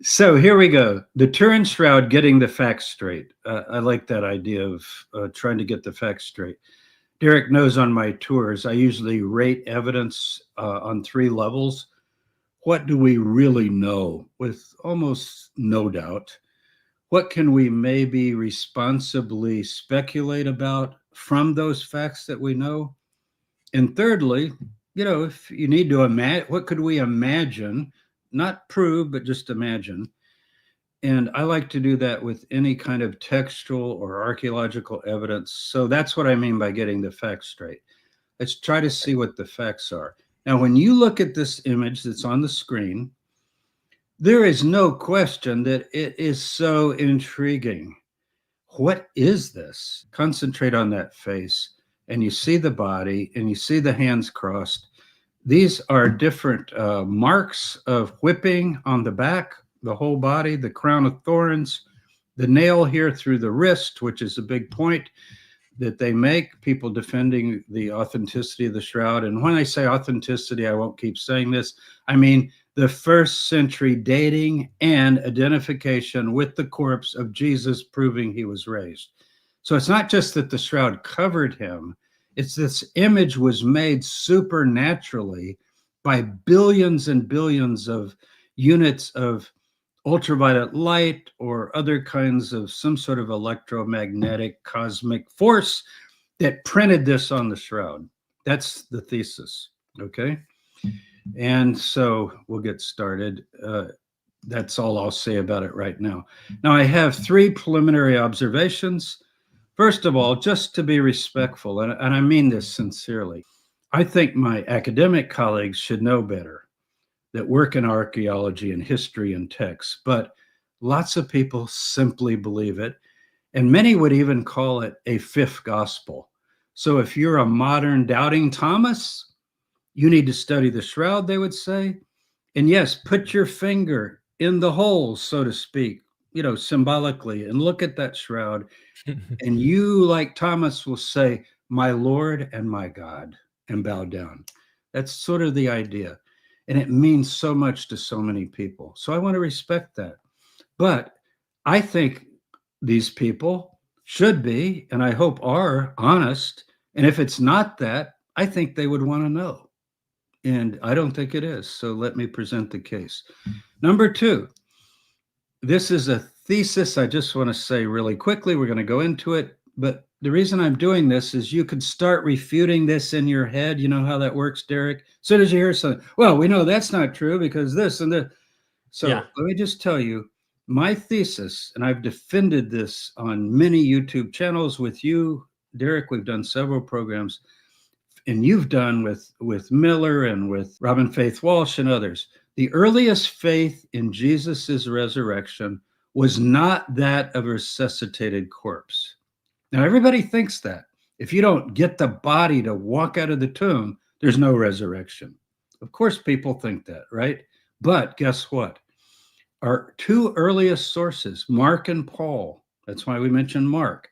So here we go. The Turin Shroud, getting the facts straight. I like that idea of trying to get the facts straight. Derek knows on my tours, I usually rate evidence on 3 levels. What do we really know with almost no doubt? What can we maybe responsibly speculate about from those facts that we know? And thirdly, if you need to imagine, what could we imagine, not prove, but just imagine? And I like to do that with any kind of textual or archaeological evidence. So that's what I mean by getting the facts straight. Let's try to see what the facts are. Now, when you look at this image that's on the screen, there is no question that it is so intriguing. What is this? Concentrate on that face, and you see the body, and you see the hands crossed. These are different marks of whipping on the back, the whole body, the crown of thorns, the nail here through the wrist, which is a big point that they make, people defending the authenticity of the shroud. And when I say authenticity, I won't keep saying this. I mean the 1st century dating and identification with the corpse of Jesus, proving he was raised. So it's not just that the shroud covered him, it's this image was made supernaturally by billions and billions of units of ultraviolet light or other kinds of some sort of electromagnetic cosmic force that printed this on the shroud. That's the thesis, okay? And so we'll get started. That's all I'll say about it right now. Now, I have 3 preliminary observations. First of all, just to be respectful, and I mean this sincerely, I think my academic colleagues should know better, that work in archaeology and history and texts, but lots of people simply believe it. And many would even call it a 5th gospel. So if you're a modern doubting Thomas, you need to study the shroud, they would say. And yes, put your finger in the hole, so to speak, symbolically, and look at that shroud. And you, like Thomas, will say, "My Lord and my God," and bow down. That's sort of the idea. And it means so much to so many people. So I want to respect that. But I think these people should be, and I hope are, honest. And if it's not that, I think they would want to know. And I don't think it is. So let me present the case. Number 2, this is a thesis. I just want to say really quickly, we're going to go into it. But the reason I'm doing this is you could start refuting this in your head. You know how that works, Derek? As soon as you hear something, well, we know that's not true because this and that. So Let me just tell you my thesis, and I've defended this on many YouTube channels with you, Derek. We've done several programs, and you've done with Miller and with Robin Faith Walsh and others. The earliest faith in Jesus's resurrection was not that of a resuscitated corpse. Now, everybody thinks that. If you don't get the body to walk out of the tomb, there's no resurrection. Of course, people think that, right? But guess what? Our 2 earliest sources, Mark and Paul, that's why we mentioned Mark,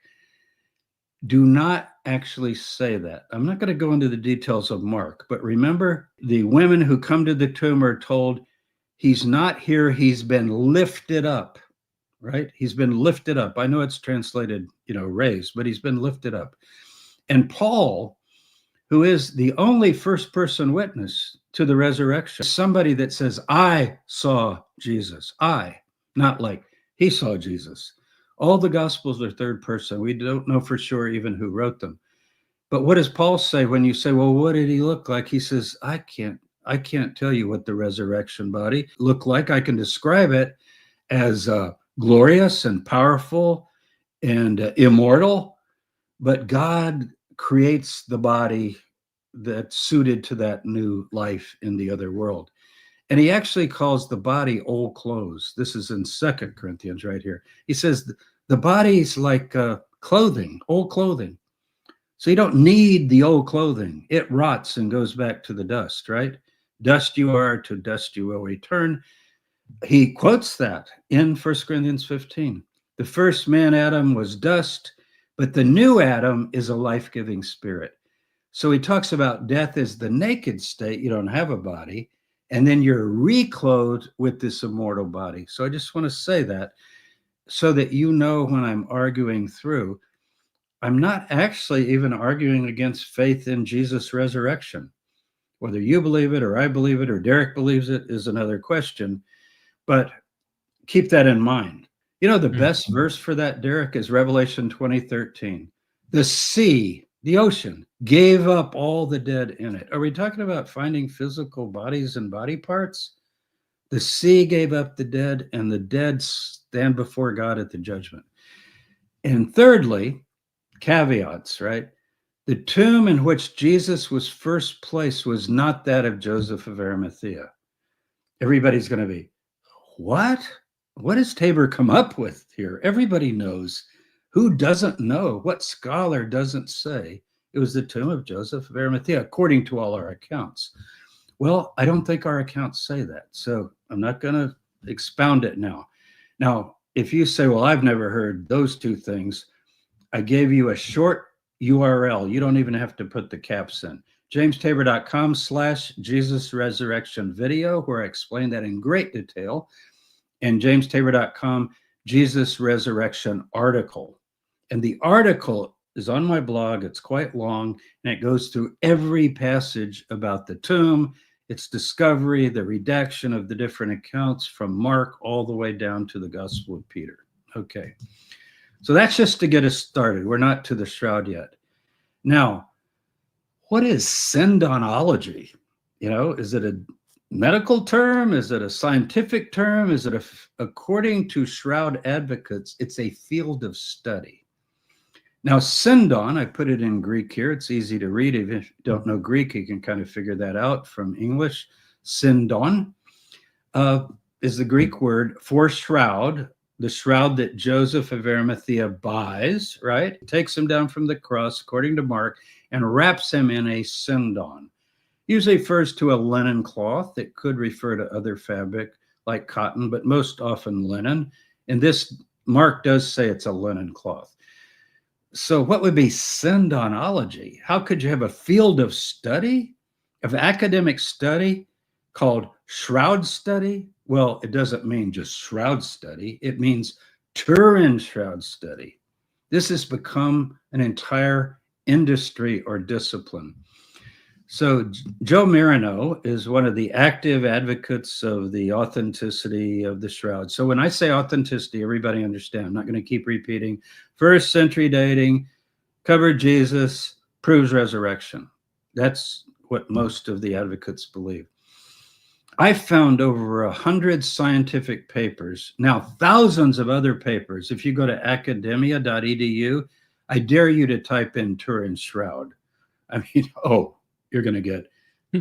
do not actually say that. I'm not going to go into the details of Mark, but remember, the women who come to the tomb are told, he's not here, he's been lifted up, right? He's been lifted up. I know it's translated, raised, but he's been lifted up. And Paul, who is the only first-person witness to the resurrection, somebody that says, I saw Jesus. Not like he saw Jesus. All the Gospels are 3rd person. We don't know for sure even who wrote them. But what does Paul say when you say, well, what did he look like? He says, I can't tell you what the resurrection body looked like. I can describe it as glorious and powerful and immortal, but God creates the body that's suited to that new life in the other world. And he actually calls the body old clothes. This is in 2 Corinthians right here. He says the body's like clothing, old clothing. So you don't need the old clothing. It rots and goes back to the dust, right? Dust you are, to dust you will return. He quotes that in 1 Corinthians 15. The first man, Adam, was dust, but the new Adam is a life-giving spirit. So he talks about death as the naked state. You don't have a body. and then you're reclothed with this immortal body. So I just want to say that so that you know, when I'm arguing through, I'm not actually even arguing against faith in Jesus' resurrection. Whether you believe it or I believe it or Derek believes it is another question, but keep that in mind. You know, the best verse for that, Derek, is Revelation 20:13. The sea, the ocean, gave up all the dead in it. Are we talking about finding physical bodies and body parts? The sea gave up the dead, and the dead stand before God at the judgment. And thirdly, caveats, right? The tomb in which Jesus was first placed was not that of Joseph of Arimathea. Everybody's going to be, what? What does Tabor come up with here? Everybody knows. Who doesn't know? What scholar doesn't say it was the tomb of Joseph of Arimathea, according to all our accounts? Well, I don't think our accounts say that, so I'm not going to expound it now. Now, if you say, well, I've never heard those two things, I gave you a short URL. You don't even have to put the caps in. JamesTabor.com/Jesus Resurrection video, where I explain that in great detail, and JamesTabor.com Jesus Resurrection article. And the article is on my blog. It's quite long, and it goes through every passage about the tomb, its discovery, the redaction of the different accounts from Mark all the way down to the Gospel of Peter. Okay. So that's just to get us started. We're not to the shroud yet. Now, what is syndonology? You know, is it a medical term? Is it a scientific term? Is it according to shroud advocates, it's a field of study. Now, syndon, I put it in Greek here. It's easy to read. If you don't know Greek, you can kind of figure that out from English. Syndon is the Greek word for shroud, the shroud that Joseph of Arimathea buys, right? Takes him down from the cross, according to Mark, and wraps him in a syndon. Usually refers to a linen cloth. It could refer to other fabric like cotton, but most often linen. And this, Mark does say it's a linen cloth. So what would be syndonology? How could you have a field of study, of academic study called shroud study? Well, it doesn't mean just shroud study. It means Turin shroud study. This has become an entire industry or discipline. So Joe Marino is one of the active advocates of the authenticity of the shroud. So when I say authenticity, everybody understand. I'm not going to keep repeating. First century dating, covered Jesus, proves resurrection. That's what most of the advocates believe. I found over 100 scientific papers, now thousands of other papers. If you go to academia.edu, I dare you to type in Turin shroud. I mean, you're going to get,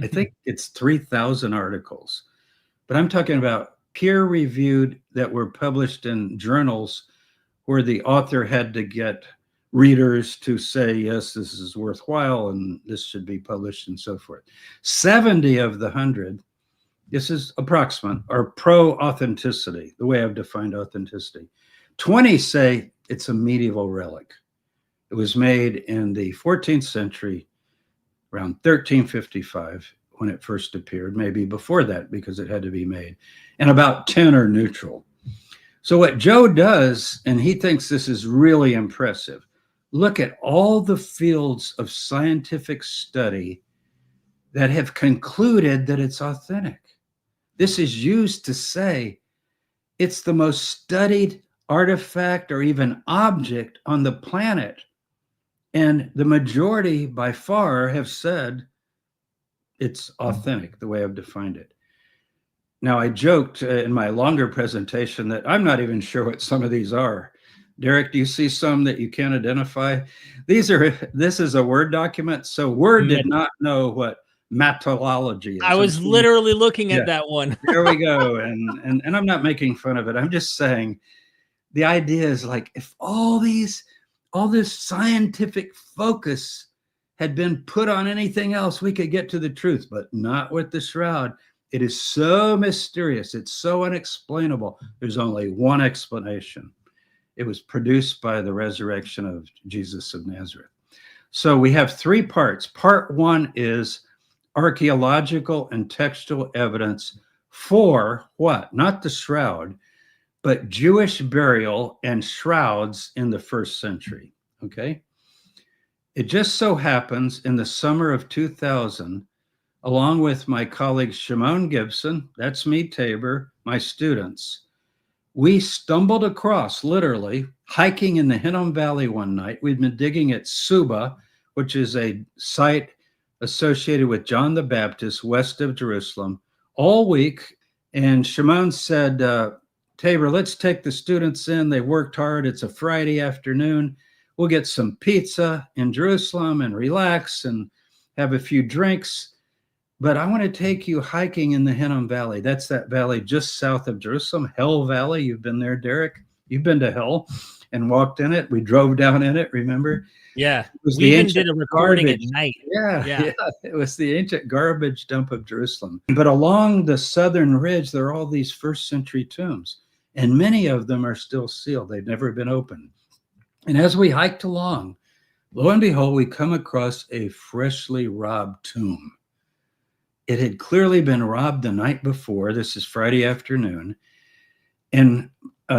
I think it's 3,000 articles. But I'm talking about peer-reviewed that were published in journals where the author had to get readers to say, yes, this is worthwhile and this should be published and so forth. 70 of the 100, this is approximate, are pro-authenticity, the way I've defined authenticity. 20 say it's a medieval relic. It was made in the 14th century, around 1355, when it first appeared, maybe before that because it had to be made, and about 10 are neutral. So what Joe does, and he thinks this is really impressive, look at all the fields of scientific study that have concluded that it's authentic. This is used to say it's the most studied artifact or even object on the planet. And the majority by far have said it's authentic, the way I've defined it. Now, I joked in my longer presentation that I'm not even sure what some of these are. Derek, do you see some that you can't identify? This is a Word document. So Word did not know what metallology is. I was literally looking at that one. There we go. And I'm not making fun of it. I'm just saying the idea is like, if all this scientific focus had been put on anything else, we could get to the truth, but not with the shroud. It is so mysterious. It's so unexplainable. There's only one explanation. It was produced by the resurrection of Jesus of Nazareth. So we have three parts. Part one is archaeological and textual evidence for what? Not the shroud, but Jewish burial and shrouds in the first century. Okay. It just so happens in the summer of 2000, along with my colleague Shimon Gibson, that's me, Tabor, my students, we stumbled across, literally, hiking in the Hinnom Valley one night. We'd been digging at Suba, which is a site associated with John the Baptist west of Jerusalem, all week. And Shimon said, Tabor, let's take the students in. They worked hard. It's a Friday afternoon. We'll get some pizza in Jerusalem and relax and have a few drinks. But I want to take you hiking in the Hinnom Valley. That's that valley just south of Jerusalem, Hell Valley. You've been there, Derek. You've been to Hell and walked in it. We drove down in it, remember? Yeah. It was We even did a recording at night. Yeah. It was the ancient garbage dump of Jerusalem. But along the southern ridge, there are all these first century tombs, and many of them are still sealed. They've never been opened. And as we hiked along, lo and behold, we come across a freshly robbed tomb. It had clearly been robbed the night before. This is Friday afternoon. And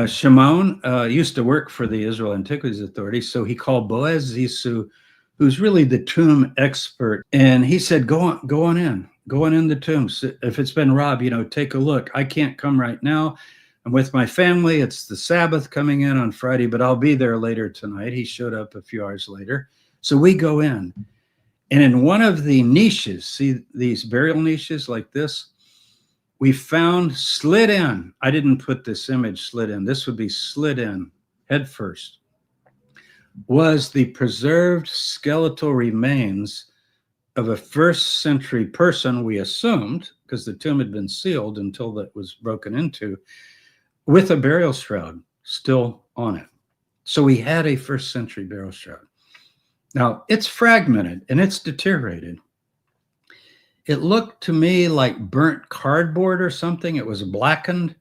Shimon used to work for the Israel Antiquities Authority. So he called Boaz Zissou, who's really the tomb expert. And he said, go on in the tomb. So if it's been robbed, take a look. I can't come right now. I'm with my family. It's the Sabbath coming in on Friday, but I'll be there later tonight. He showed up a few hours later. So we go in. And in one of the niches, see these burial niches like this, we found slid in. I didn't put this image slid in. This would be slid in head first. Was the preserved skeletal remains of a first century person, we assumed, because the tomb had been sealed until that was broken into, with a burial shroud still on it. So we had a first century burial shroud. Now, it's fragmented and it's deteriorated. It looked to me like burnt cardboard or something. It was blackened,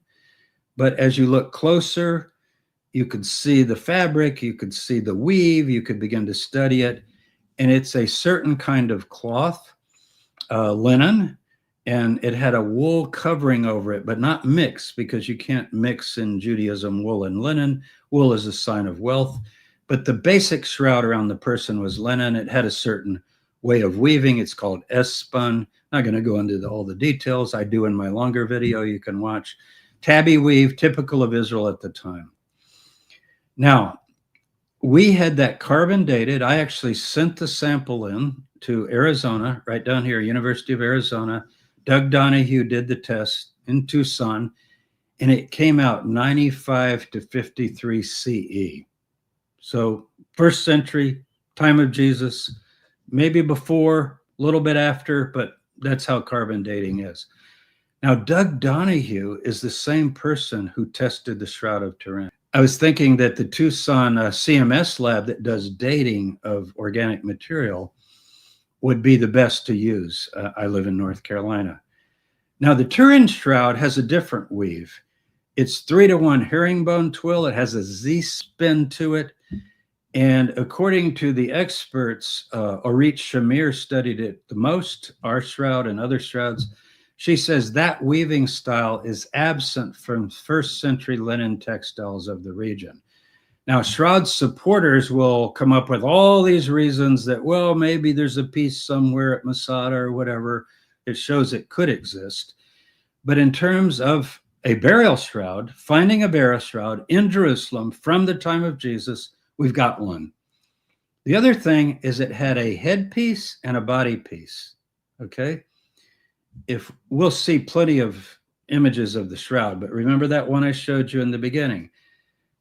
but as you look closer, you could see the fabric, you could see the weave, you could begin to study it. And it's a certain kind of cloth, linen, and it had a wool covering over it, but not mixed, because you can't mix in Judaism wool and linen. Wool is a sign of wealth. But the basic shroud around the person was linen. It had a certain way of weaving. It's called S-spun. Not going to go into all the details. I do in my longer video you can watch. Tabby weave, typical of Israel at the time. Now, we had that carbon dated. I actually sent the sample in to Arizona, right down here, University of Arizona. Doug Donahue did the test in Tucson, and it came out 95 to 53 CE. So first century, time of Jesus, maybe before, a little bit after, but that's how carbon dating is. Now, Doug Donahue is the same person who tested the Shroud of Turin. I was thinking that the Tucson CMS lab that does dating of organic material would be the best to use. I live in North Carolina. Now, the Turin Shroud has a different weave. It's 3-to-1 herringbone twill. It has a Z-spin to it. And according to the experts, Orit Shamir studied it the most, our shroud and other shrouds. She says that weaving style is absent from first century linen textiles of the region. Now, shroud supporters will come up with all these reasons that, well, maybe there's a piece somewhere at Masada or whatever. It shows it could exist. But in terms of a burial shroud, finding a burial shroud in Jerusalem from the time of Jesus, we've got one. The other thing is it had a headpiece and a body piece, okay? If we'll see plenty of images of the shroud, but remember that one I showed you in the beginning?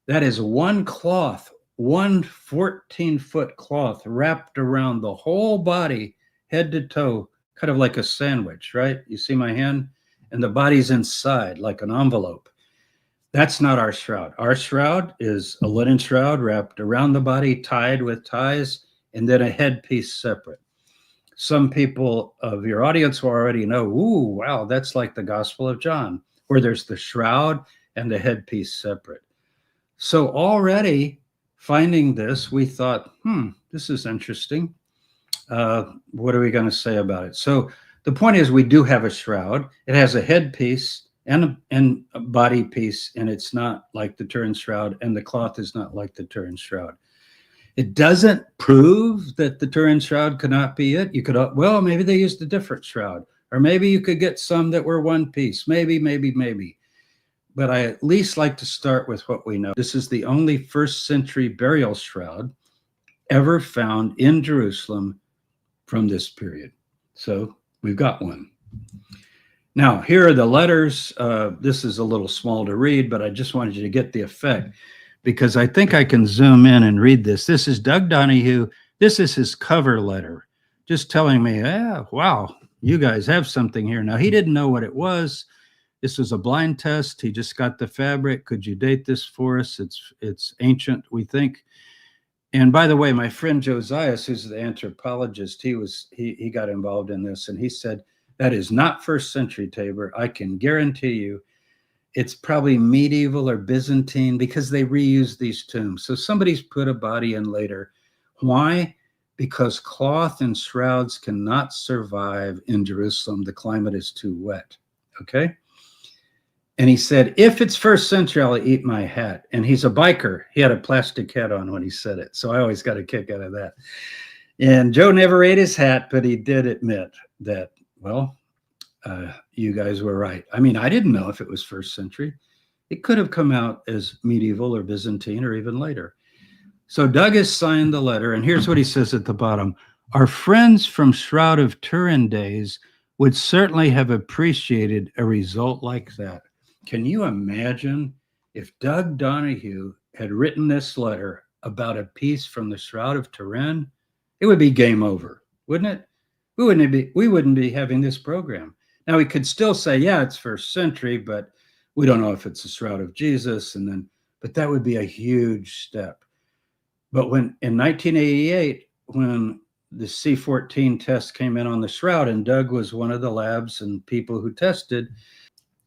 That is one cloth, one 14-foot cloth wrapped around the whole body, head to toe, kind of like a sandwich, right? You see my hand? And the body's inside like an envelope. That's not our shroud. Our shroud is a linen shroud wrapped around the body, tied with ties, and then a headpiece separate. Some people of your audience will already know, ooh, wow, that's like the Gospel of John, where there's the shroud and the headpiece separate. So already finding this, we thought, this is interesting. What are we going to say about it? So the point is we do have a shroud. It has a headpiece and a body piece, and it's not like the Turin shroud, and the cloth is not like the Turin shroud. It doesn't prove that the Turin shroud could not be it. You could, well, maybe they used a different shroud, or maybe you could get some that were one piece. Maybe. But I at least like to start with what we know. This is the only first century burial shroud ever found in Jerusalem from this period. So we've got one. Now, here are the letters. This is a little small to read, but I just wanted you to get the effect, because I think I can zoom in and read this. This is Doug Donahue. This is his cover letter, just telling me, yeah, wow, you guys have something here. Now, he didn't know what it was. This was a blind test. He just got the fabric. Could you date this for us? It's ancient, we think. And by the way, my friend Josias, who's the anthropologist, he got involved in this, and he said, that is not first century, Tabor. I can guarantee you it's probably medieval or Byzantine, because they reuse these tombs. So somebody's put a body in later. Why? Because cloth and shrouds cannot survive in Jerusalem. The climate is too wet, okay? And he said, if it's first century, I'll eat my hat. And he's a biker. He had a plastic hat on when he said it. So I always got a kick out of that. And Joe never ate his hat, but he did admit that, well, you guys were right. I mean, I didn't know if it was first century. It could have come out as medieval or Byzantine or even later. So Doug has signed the letter, and here's what he says at the bottom. Our friends from Shroud of Turin days would certainly have appreciated a result like that. Can you imagine if Doug Donahue had written this letter about a piece from the Shroud of Turin? It would be game over, wouldn't it? We wouldn't be having this program. Now, we could still say, yeah, it's first century, but we don't know if it's the Shroud of Jesus. But that would be a huge step. But when in 1988, when the C14 test came in on the shroud, and Doug was one of the labs and people who tested,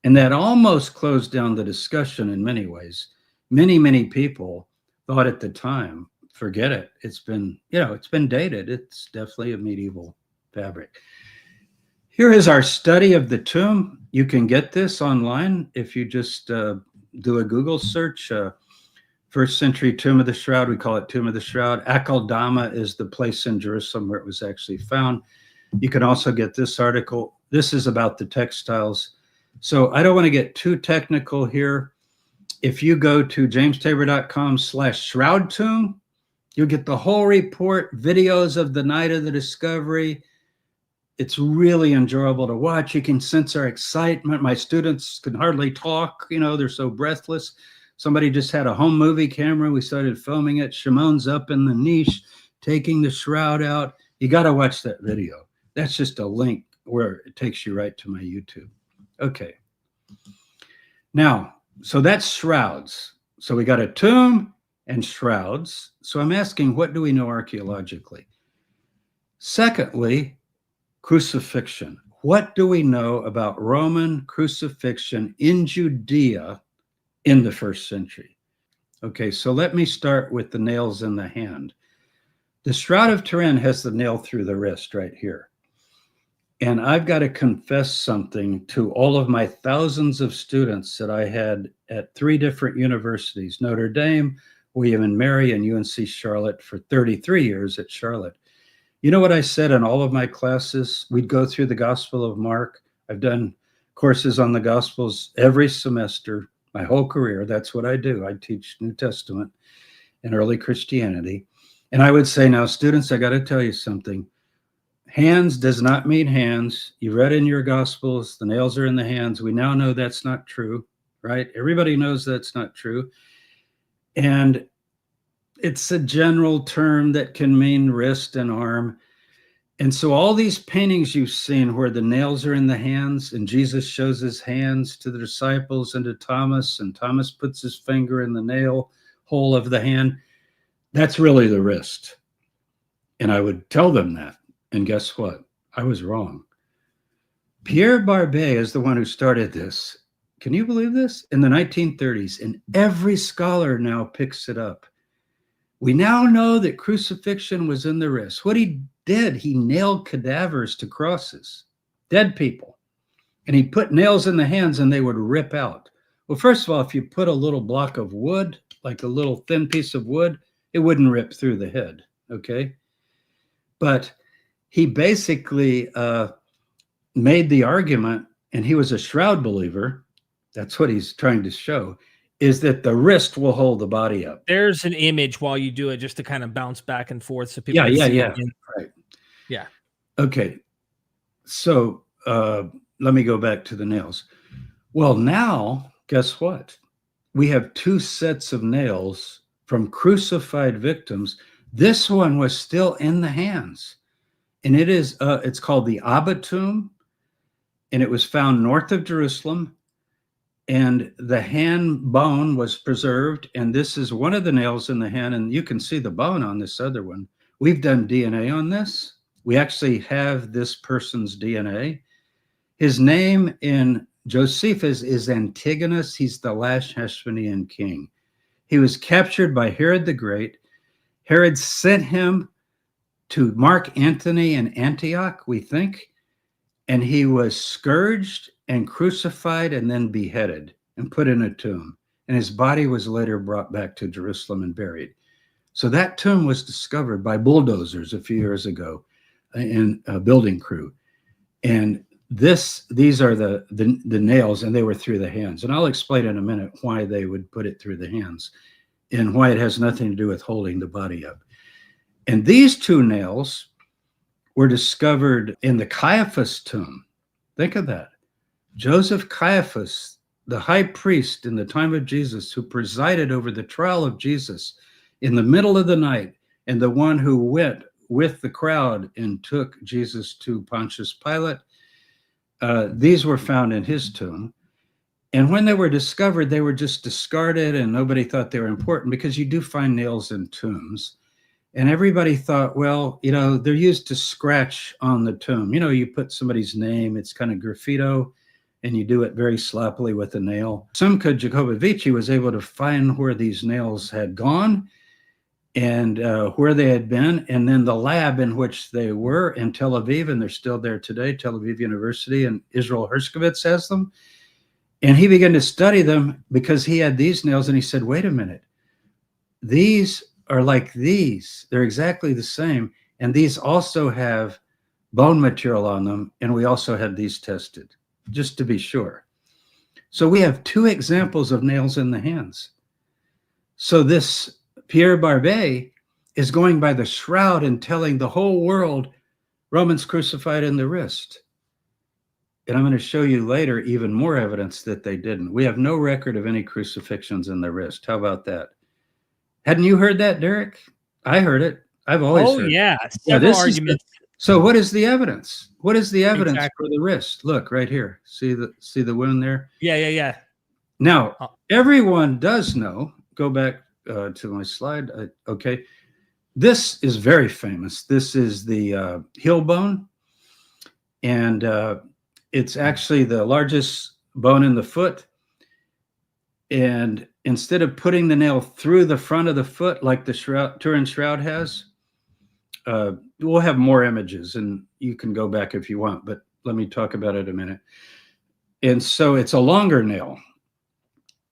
and that almost closed down the discussion in many ways. Many people thought at the time, forget it. It's been dated. It's definitely a medieval fabric. Here is our study of the tomb. You can get this online if you just do a Google search. First century Tomb of the Shroud, we call it Tomb of the Shroud. Akeldama is the place in Jerusalem where it was actually found. You can also get this article. This is about the textiles. So I don't want to get too technical here. If you go to jamestabor.com/shroud tomb, you'll get the whole report, videos of the night of the discovery. It's really enjoyable to watch. You can sense our excitement. My students can hardly talk. They're so breathless. Somebody just had a home movie camera. We started filming it. Shimon's up in the niche, taking the shroud out. You got to watch that video. That's just a link where it takes you right to my YouTube. Okay. Now, so that's shrouds. So we got a tomb and shrouds. So I'm asking, what do we know archaeologically? Secondly, crucifixion. What do we know about Roman crucifixion in Judea in the first century? Okay, so let me start with the nails in the hand. The Shroud of Turin has the nail through the wrist right here. And I've got to confess something to all of my thousands of students that I had at 3 different universities, Notre Dame, William and Mary, and UNC Charlotte for 33 years at Charlotte. You know what I said in all of my classes? We'd go through the Gospel of Mark. I've done courses on the Gospels every semester, my whole career. That's what I do. I teach New Testament and early Christianity. And I would say, now, students, I got to tell you something. Hands does not mean hands. You read in your Gospels, the nails are in the hands. We now know that's not true, right? Everybody knows that's not true. And it's a general term that can mean wrist and arm. And so all these paintings you've seen where the nails are in the hands and Jesus shows his hands to the disciples and to Thomas, and Thomas puts his finger in the nail hole of the hand, that's really the wrist. And I would tell them that. And guess what? I was wrong. Pierre Barbet is the one who started this. Can you believe this? In the 1930s, and every scholar now picks it up. We now know that crucifixion was in the wrist. What he did, he nailed cadavers to crosses. dead people. And he put nails in the hands and they would rip out. Well, first of all, if you put a little block of wood, like a little thin piece of wood, it wouldn't rip through the head, okay? But he basically made the argument, and he was a Shroud believer, that's what he's trying to show, is that the wrist will hold the body up. There's an image while you do it just to kind of bounce back and forth so people Yeah, can see yeah, it. right. Yeah. Okay, so let me go back to the nails. Well, now, guess what? We have two sets of nails from crucified victims. This one was still in the hands, and it's called the Abba tomb, and it was found north of Jerusalem, and the hand bone was preserved, and this is one of the nails in the hand, and you can see the bone on this other one. We've done DNA on this. We actually have this person's DNA. His name in Josephus is Antigonus. He's the last Hasmonean king. He was captured by Herod the Great. Herod sent him to Mark Antony in Antioch, we think, and he was scourged and crucified and then beheaded and put in a tomb. And his body was later brought back to Jerusalem and buried. So that tomb was discovered by bulldozers a few years ago in a building crew. And these are the nails, and they were through the hands. And I'll explain in a minute why they would put it through the hands and why it has nothing to do with holding the body up. And these two nails were discovered in the Caiaphas tomb. Think of that. Joseph Caiaphas, the high priest in the time of Jesus, who presided over the trial of Jesus in the middle of the night, and the one who went with the crowd and took Jesus to Pontius Pilate. These were found in his tomb. And when they were discovered, they were just discarded, and nobody thought they were important, because you do find nails in tombs. And everybody thought, well, they're used to scratch on the tomb. You put somebody's name, it's kind of graffito, and you do it very sloppily with a nail. Simca Jacobovici was able to find where these nails had gone and where they had been, and then the lab in which they were in Tel Aviv, and they're still there today, Tel Aviv University, and Israel Herskovitz has them. And he began to study them because he had these nails, and he said, wait a minute, these are like these. They're exactly the same, and these also have bone material on them, and we also had these tested, just to be sure. So we have two examples of nails in the hands. So this Pierre Barbet is going by the shroud and telling the whole world Romans crucified in the wrist. And I'm going to show you later even more evidence that they didn't. We have no record of any crucifixions in the wrist. How about that? Hadn't you heard that, Derek? I heard it. I've always heard yeah. it. Several arguments. So what is the evidence? What is the evidence for the wrist? Look right here. See the wound there? Yeah. Now, everyone does know, go back to my slide. Okay. This is very famous. This is the heel bone. And it's actually the largest bone in the foot. And instead of putting the nail through the front of the foot like the Turin Shroud has, we'll have more images, and you can go back if you want, but let me talk about it a minute. And so it's a longer nail.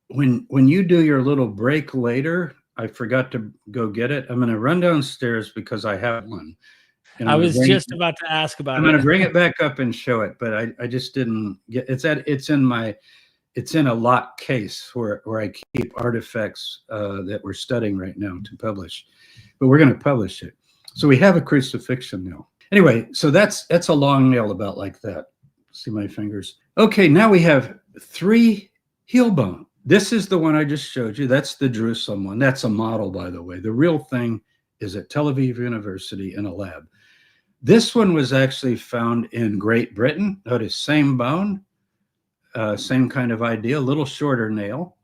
When you do your little break later, I forgot to go get it. I'm going to run downstairs because I have one. And I was just about to ask about it. I'm going to bring it back up and show it, but I just didn't get it's in a locked case where I keep artifacts that we're studying right now to publish, but we're going to publish it. So we have a crucifixion nail. Anyway, so that's a long nail about like that. See my fingers? Okay, now we have 3 heel bone. This is the one I just showed you. That's the Jerusalem one. That's a model, by the way. The real thing is at Tel Aviv University in a lab. This one was actually found in Great Britain. Notice same bone, same kind of idea, a little shorter nail.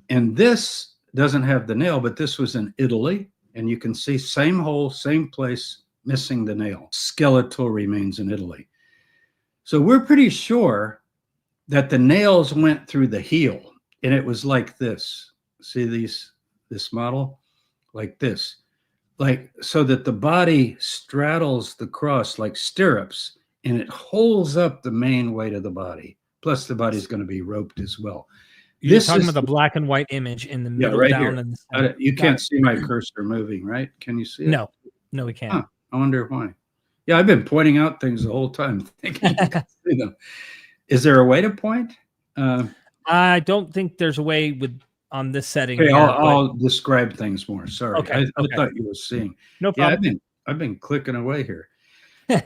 And this doesn't have the nail, but this was in Italy. And you can see same hole, same place, missing the nail. Skeletal remains in Italy. So we're pretty sure that the nails went through the heel, and it was like this. See this model? Like this. Like so that the body straddles the cross like stirrups, and it holds up the main weight of the body. Plus, the body's going to be roped as well. You're This talking is about the black and white image in the yeah, middle right down here. in the center. You Got can't it. see my cursor moving, right? Can you see it? No, we can't. Huh, I wonder why. Yeah, I've been pointing out things the whole time, thinking you can see them. Is there a way to point? I don't think there's a way with on this setting Okay, here, but I'll describe things more. Sorry, okay, I okay. thought you were seeing. No Yeah, problem. I've been clicking away here.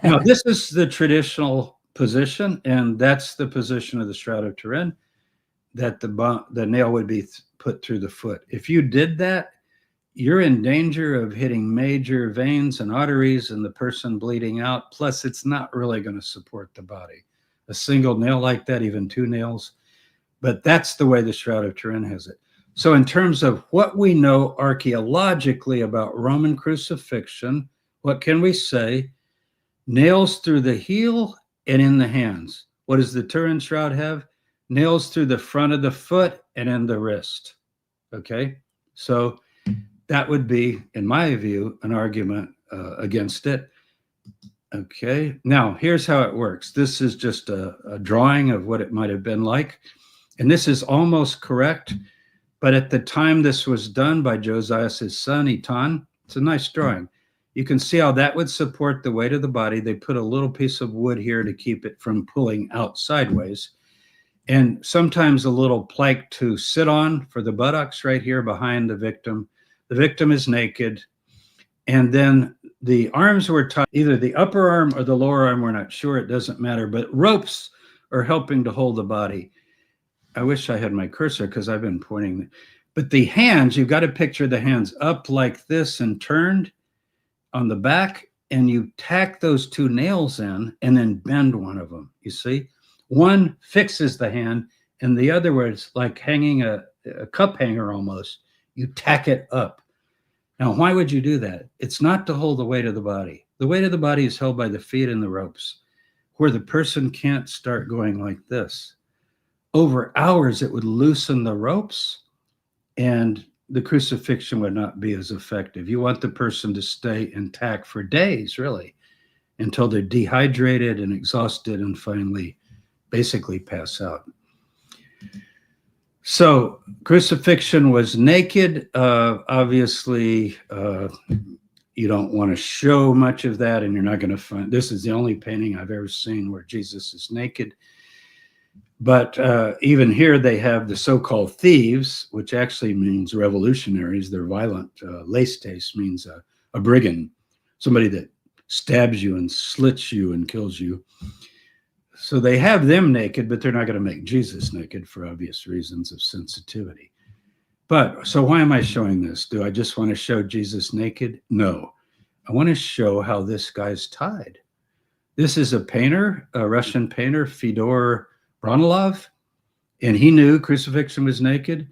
Now, this is the traditional position, and that's the position of the Shroud of Turin, that the nail would be put through the foot. If you did that, you're in danger of hitting major veins and arteries and the person bleeding out. Plus, it's not really going to support the body. A single nail like that, even two nails. But that's the way the Shroud of Turin has it. So in terms of what we know archaeologically about Roman crucifixion, what can we say? Nails through the heel and in the hands. What does the Turin Shroud have? Nails through the front of the foot and in the wrist. Okay, so that would be, in my view, an argument against it. Okay, now here's how it works. This is just a drawing of what it might have been like. And this is almost correct. But at the time this was done by Josiah's son, Etan, it's a nice drawing. You can see how that would support the weight of the body. They put a little piece of wood here to keep it from pulling out sideways. And sometimes a little plank to sit on for the buttocks right here behind the victim. The victim is naked. And then the arms were tied, either the upper arm or the lower arm, we're not sure, it doesn't matter. But ropes are helping to hold the body. I wish I had my cursor because I've been pointing. But the hands, you've got to picture the hands up like this and turned on the back, and you tack those two nails in and then bend one of them. You see? One fixes the hand, and the other was like hanging a cup hanger almost. You tack it up. Now, why would you do that? It's not to hold the weight of the body. The weight of the body is held by the feet and the ropes, where the person can't start going like this. Over hours, it would loosen the ropes, and the crucifixion would not be as effective. You want the person to stay intact for days, really, until they're dehydrated and exhausted and finally basically pass out. So crucifixion was naked. Obviously, you don't want to show much of that, and you're not going to find, this is the only painting I've ever seen where Jesus is naked. But even here, they have the so-called thieves, which actually means revolutionaries. They're violent. Lestes means a brigand, somebody that stabs you and slits you and kills you. So they have them naked, but they're not going to make Jesus naked for obvious reasons of sensitivity. But so why am I showing this? Do I just want to show Jesus naked? No. I want to show how this guy's tied. This is a painter, a Russian painter, Fyodor Bronilov, and he knew crucifixion was naked,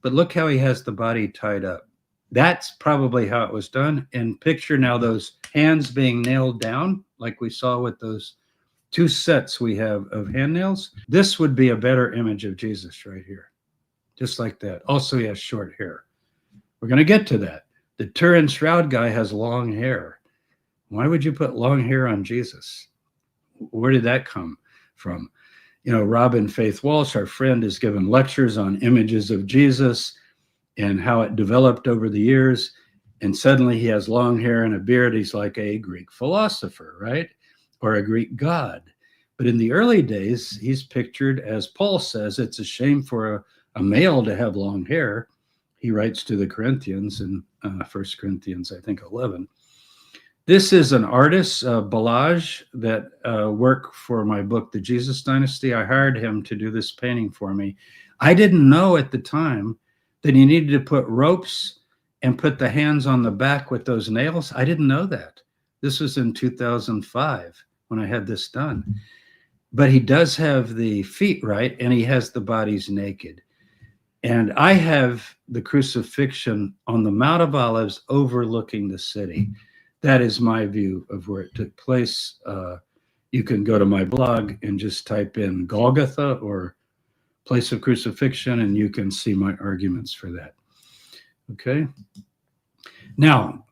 but look how he has the body tied up. That's probably how it was done. And picture now those hands being nailed down, like we saw with those two sets we have of hand nails. This would be a better image of Jesus right here, just like that. Also, he has short hair. We're going to get to that. The Turin Shroud guy has long hair. Why would you put long hair on Jesus? Where did that come from? You know, Robin Faith Walsh, our friend, has given lectures on images of Jesus and how it developed over the years. And suddenly he has long hair and a beard. He's like a Greek philosopher, right? Or a Greek god. But in the early days, he's pictured, as Paul says, it's a shame for a male to have long hair. He writes to the Corinthians in 1 Corinthians, I think, 11. This is an artist, Balazs, that worked for my book, The Jesus Dynasty. I hired him to do this painting for me. I didn't know at the time that he needed to put ropes and put the hands on the back with those nails. I didn't know that. This was in 2005 when I had this done. But he does have the feet right, and he has the bodies naked. And I have the crucifixion on the Mount of Olives overlooking the city. That is my view of where it took place. You can go to my blog and just type in Golgotha or place of crucifixion, and you can see my arguments for that. Okay. Now,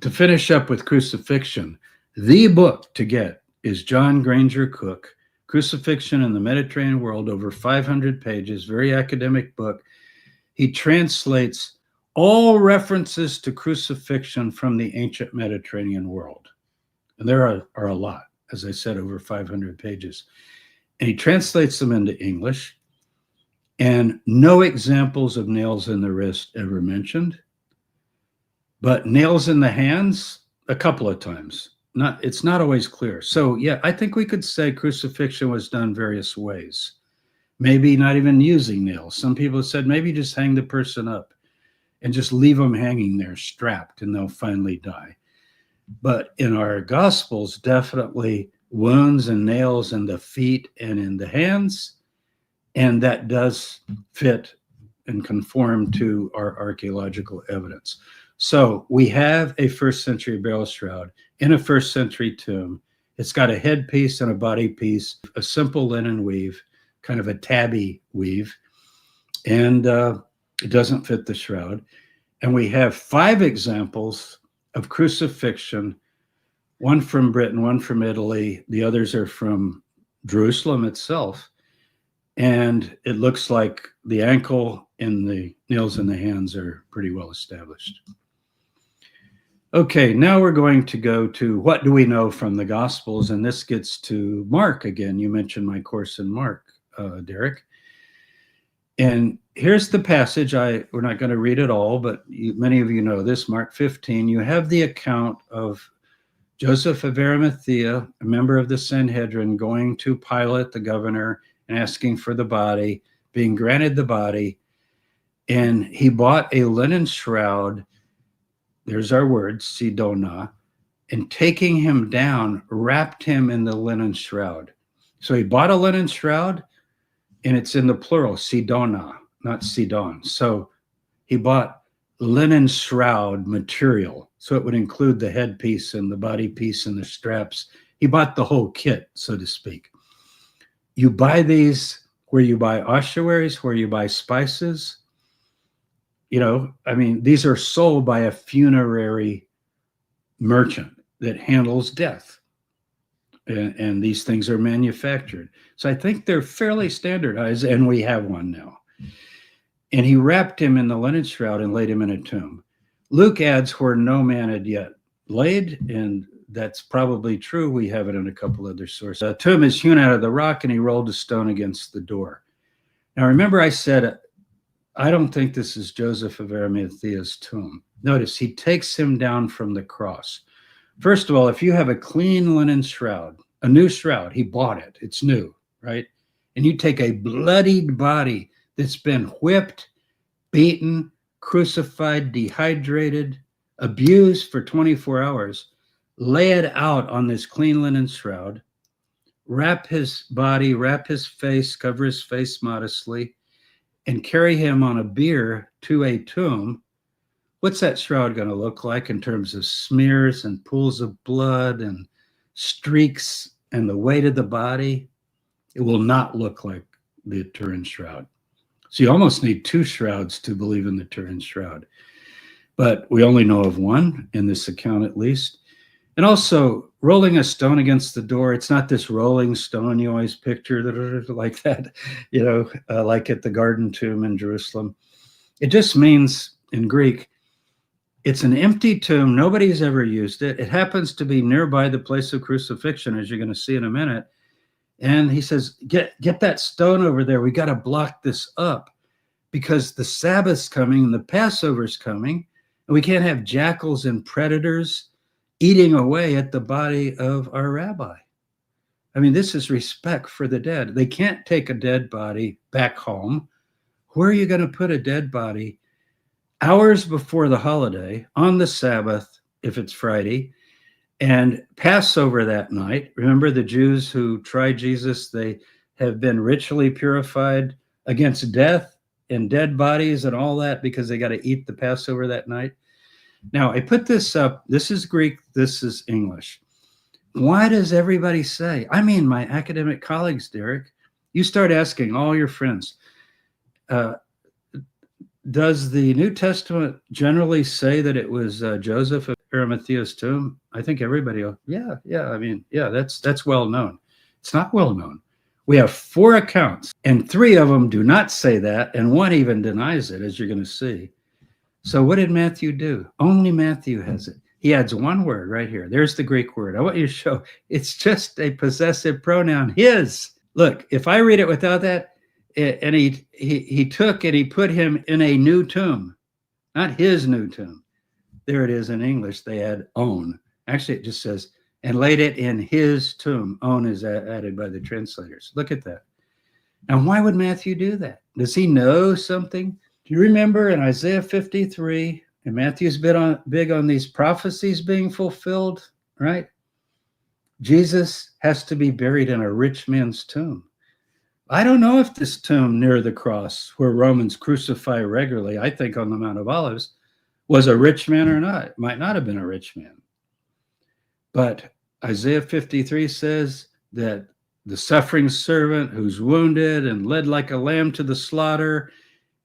to finish up with crucifixion, the book to get is John Granger Cook, Crucifixion in the Mediterranean World, over 500 pages, very academic book. He translates all references to crucifixion from the ancient Mediterranean world. And there are a lot, as I said, over 500 pages. And he translates them into English, and no examples of nails in the wrist ever mentioned, but nails in the hands a couple of times. It's not always clear. So yeah, I think we could say crucifixion was done various ways. Maybe not even using nails. Some people said maybe just hang the person up and just leave them hanging there strapped and they'll finally die. But in our Gospels, definitely wounds and nails in the feet and in the hands. And that does fit and conform to our archaeological evidence. So we have a first century burial shroud in a first century tomb. It's got a headpiece and a body piece, a simple linen weave, kind of a tabby weave, and it doesn't fit the shroud. And we have 5 examples of crucifixion, one from Britain, one from Italy. The others are from Jerusalem itself. And it looks like the ankle and the nails in the hands are pretty well established. Okay, now we're going to go to what do we know from the Gospels, and this gets to Mark again. You mentioned my course in Mark, Derek. And here's the passage. We're not going to read it all, but many of you know this, Mark 15. You have the account of Joseph of Arimathea, a member of the Sanhedrin, going to Pilate, the governor, and asking for the body, being granted the body. And he bought a linen shroud, there's our word, sidona, and taking him down, wrapped him in the linen shroud. So he bought a linen shroud, and it's in the plural, sidona, not sidon. So he bought linen shroud material. So it would include the headpiece and the body piece and the straps. He bought the whole kit, so to speak. You buy these where you buy ossuaries, where you buy spices. You know, I mean, these are sold by a funerary merchant that handles death. And these things are manufactured. So I think they're fairly standardized, and we have one now. And he wrapped him in the linen shroud and laid him in a tomb. Luke adds where no man had yet laid, and that's probably true. We have it in a couple other sources. A tomb is hewn out of the rock, and he rolled a stone against the door. Now, remember I said, I don't think this is Joseph of Arimathea's tomb. Notice he takes him down from the cross. First of all, if you have a clean linen shroud, a new shroud, he bought it, it's new, right? And you take a bloodied body that's been whipped, beaten, crucified, dehydrated, abused for 24 hours, lay it out on this clean linen shroud, wrap his body, wrap his face, cover his face modestly, and carry him on a bier to a tomb. What's that shroud going to look like in terms of smears and pools of blood and streaks and the weight of the body? It will not look like the Turin shroud. So you almost need 2 shrouds to believe in the Turin shroud. But we only know of one in this account, at least. And also, rolling a stone against the door, it's not this rolling stone you always picture like that, you know, like at the Garden Tomb in Jerusalem. It just means, in Greek, it's an empty tomb. Nobody's ever used it. It happens to be nearby the place of crucifixion, as you're going to see in a minute. And he says, get that stone over there. We got to block this up because the Sabbath's coming and the Passover's coming, and we can't have jackals and predators eating away at the body of our rabbi. I mean, this is respect for the dead. They can't take a dead body back home. Where are you going to put a dead body hours before the holiday, on the Sabbath, if it's Friday, and Passover that night? Remember the Jews who tried Jesus, they have been ritually purified against death and dead bodies and all that because they got to eat the Passover that night. Now, I put this up. This is Greek. This is English. Why does everybody say, I mean, my academic colleagues, Derek, you start asking all your friends, does the New Testament generally say that it was Joseph? Arimathea's tomb? I think everybody, yeah. I mean, yeah, that's well known. It's not well known. We have 4 accounts, and 3 of them do not say that, and 1 even denies it, as you're going to see. So what did Matthew do? Only Matthew has it. He adds 1 word right here. There's the Greek word. I want you to show it's just a possessive pronoun, his. Look, if I read it without that, and he took and he put him in a new tomb, not his new tomb. There it is in English. They add own. Actually, it just says, and laid it in his tomb. Own is added by the translators. Look at that. Now, why would Matthew do that? Does he know something? Do you remember in Isaiah 53, and Matthew's big on these prophecies being fulfilled, right? Jesus has to be buried in a rich man's tomb. I don't know if this tomb near the cross, where Romans crucify regularly, I think on the Mount of Olives, was a rich man or not. It might not have been a rich man. But Isaiah 53 says that the suffering servant who's wounded and led like a lamb to the slaughter,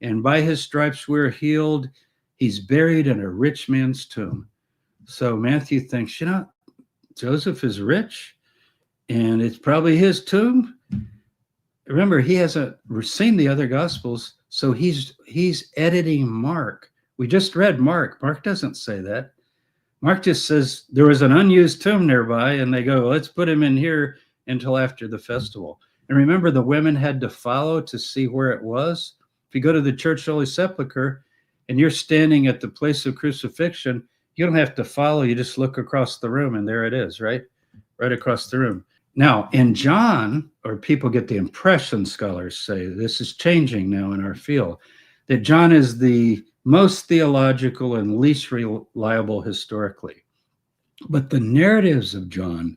and by his stripes we're healed, he's buried in a rich man's tomb. So Matthew thinks, Joseph is rich, and it's probably his tomb. Remember, he hasn't seen the other Gospels, so he's editing Mark. We just read Mark. Mark doesn't say that. Mark just says there was an unused tomb nearby, and they go, let's put him in here until after the festival. And remember, the women had to follow to see where it was. If you go to the Church Holy Sepulchre and you're standing at the place of crucifixion, you don't have to follow. You just look across the room, and there it is, right across the room. Now, in John, or people get the impression, scholars say, this is changing now in our field, that John is the most theological and least reliable historically. But the narratives of John,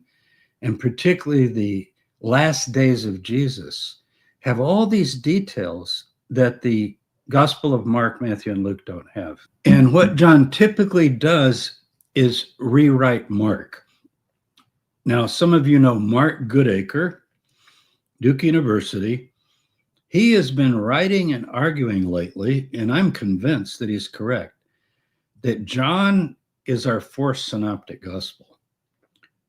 and particularly the last days of Jesus, have all these details that the Gospel of Mark, Matthew, and Luke don't have. And what John typically does is rewrite Mark. Now, some of you know Mark Goodacre, Duke University. He has been writing and arguing lately, and I'm convinced that he's correct, that John is our 4th synoptic gospel,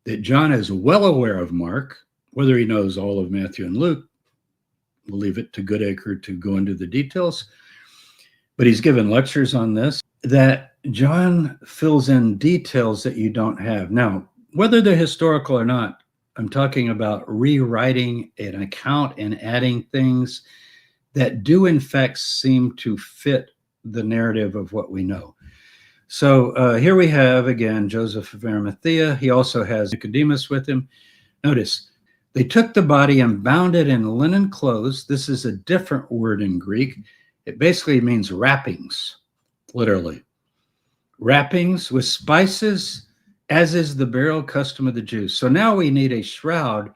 that John is well aware of Mark. Whether he knows all of Matthew and Luke, we'll leave it to Goodacre to go into the details, but he's given lectures on this, that John fills in details that you don't have. Now, whether they're historical or not, I'm talking about rewriting an account and adding things that do in fact seem to fit the narrative of what we know. So here we have, again, Joseph of Arimathea. He also has Nicodemus with him. Notice, they took the body and bound it in linen clothes. This is a different word in Greek. It basically means wrappings, literally. Wrappings with spices, as is the burial custom of the Jews. So now we need a shroud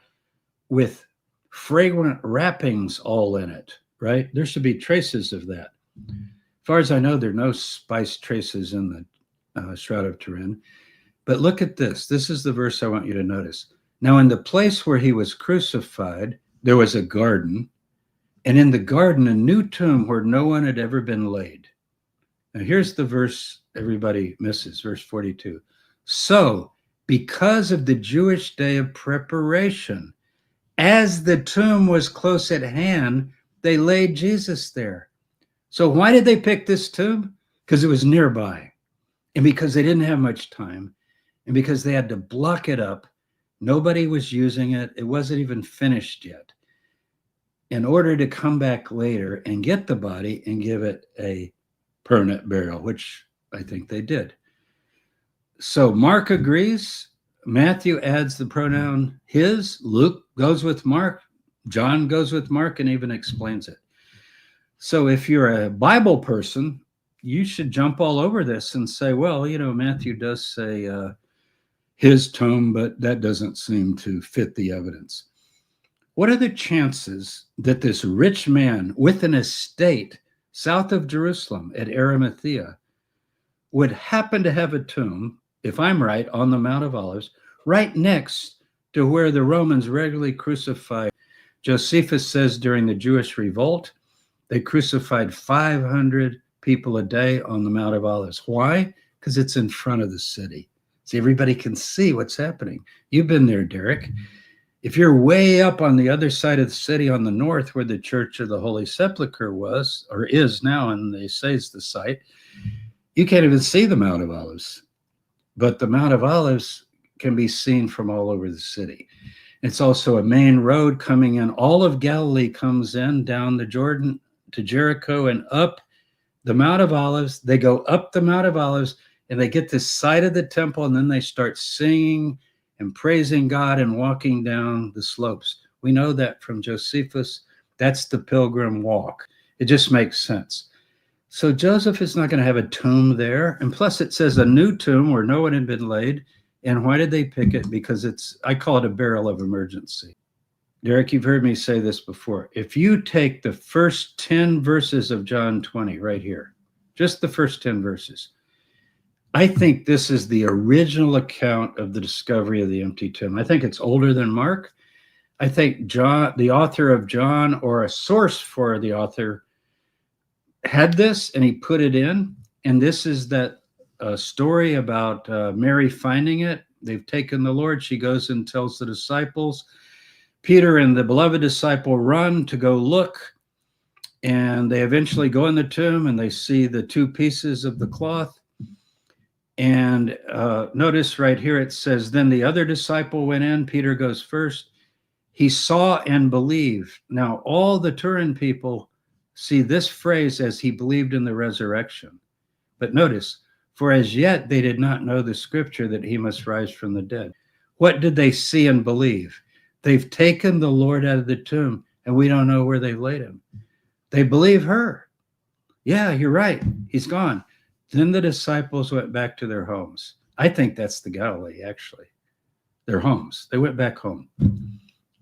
with fragrant wrappings all in it, right? There should be traces of that. As far as I know, there are no spice traces in the Shroud of Turin. But look at this. This is the verse I want you to notice. Now, in the place where he was crucified, there was a garden, and in the garden, a new tomb where no one had ever been laid. Now, here's the verse everybody misses, verse 42. So, because of the Jewish day of preparation, as the tomb was close at hand, they laid Jesus there. So why did they pick this tomb? Because it was nearby, and because they didn't have much time, and because they had to block it up. Nobody was using it. It wasn't even finished yet. In order to come back later and get the body and give it a permanent burial, which I think they did. So Mark agrees. Matthew adds the pronoun his. Luke goes with Mark. John goes with Mark and even explains it. So if you're a Bible person, you should jump all over this and say, well, Matthew does say his tomb, but that doesn't seem to fit the evidence. What are the chances that this rich man with an estate south of Jerusalem at Arimathea would happen to have a tomb, if I'm right, on the Mount of Olives, right next to where the Romans regularly crucified? Josephus says during the Jewish revolt, they crucified 500 people a day on the Mount of Olives. Why? Because it's in front of the city. See, everybody can see what's happening. You've been there, Derek. If you're way up on the other side of the city on the north where the Church of the Holy Sepulchre was, or is now, and they say is the site, you can't even see the Mount of Olives. But the Mount of Olives can be seen from all over the city. It's also a main road coming in. All of Galilee comes in down the Jordan to Jericho and up the Mount of Olives. They go up the Mount of Olives and they get this side of the temple, and then they start singing and praising God and walking down the slopes. We know that from Josephus. That's the pilgrim walk. It just makes sense. So Joseph is not going to have a tomb there. And plus it says a new tomb where no one had been laid. And why did they pick it? Because I call it a barrel of emergency. Derek, you've heard me say this before. If you take the first 10 verses of John 20 right here, just the first 10 verses, I think this is the original account of the discovery of the empty tomb. I think it's older than Mark. I think John, the author of John, or a source for the author, had this and he put it in. And this is that story about Mary finding it. They've taken the Lord. She goes and tells the disciples. Peter and the beloved disciple run to go look. And they eventually go in the tomb and they see the two pieces of the cloth. And notice right here, it says, then the other disciple went in. Peter goes first. He saw and believed. Now, all the Turin people see this phrase as he believed in the resurrection. But notice, for as yet they did not know the scripture that he must rise from the dead. What did they see and believe? They've taken the Lord out of the tomb and we don't know where they've laid him. They believe her. Yeah, you're right. He's gone. Then the disciples went back to their homes. I think that's the Galilee, actually. Their homes. They went back home.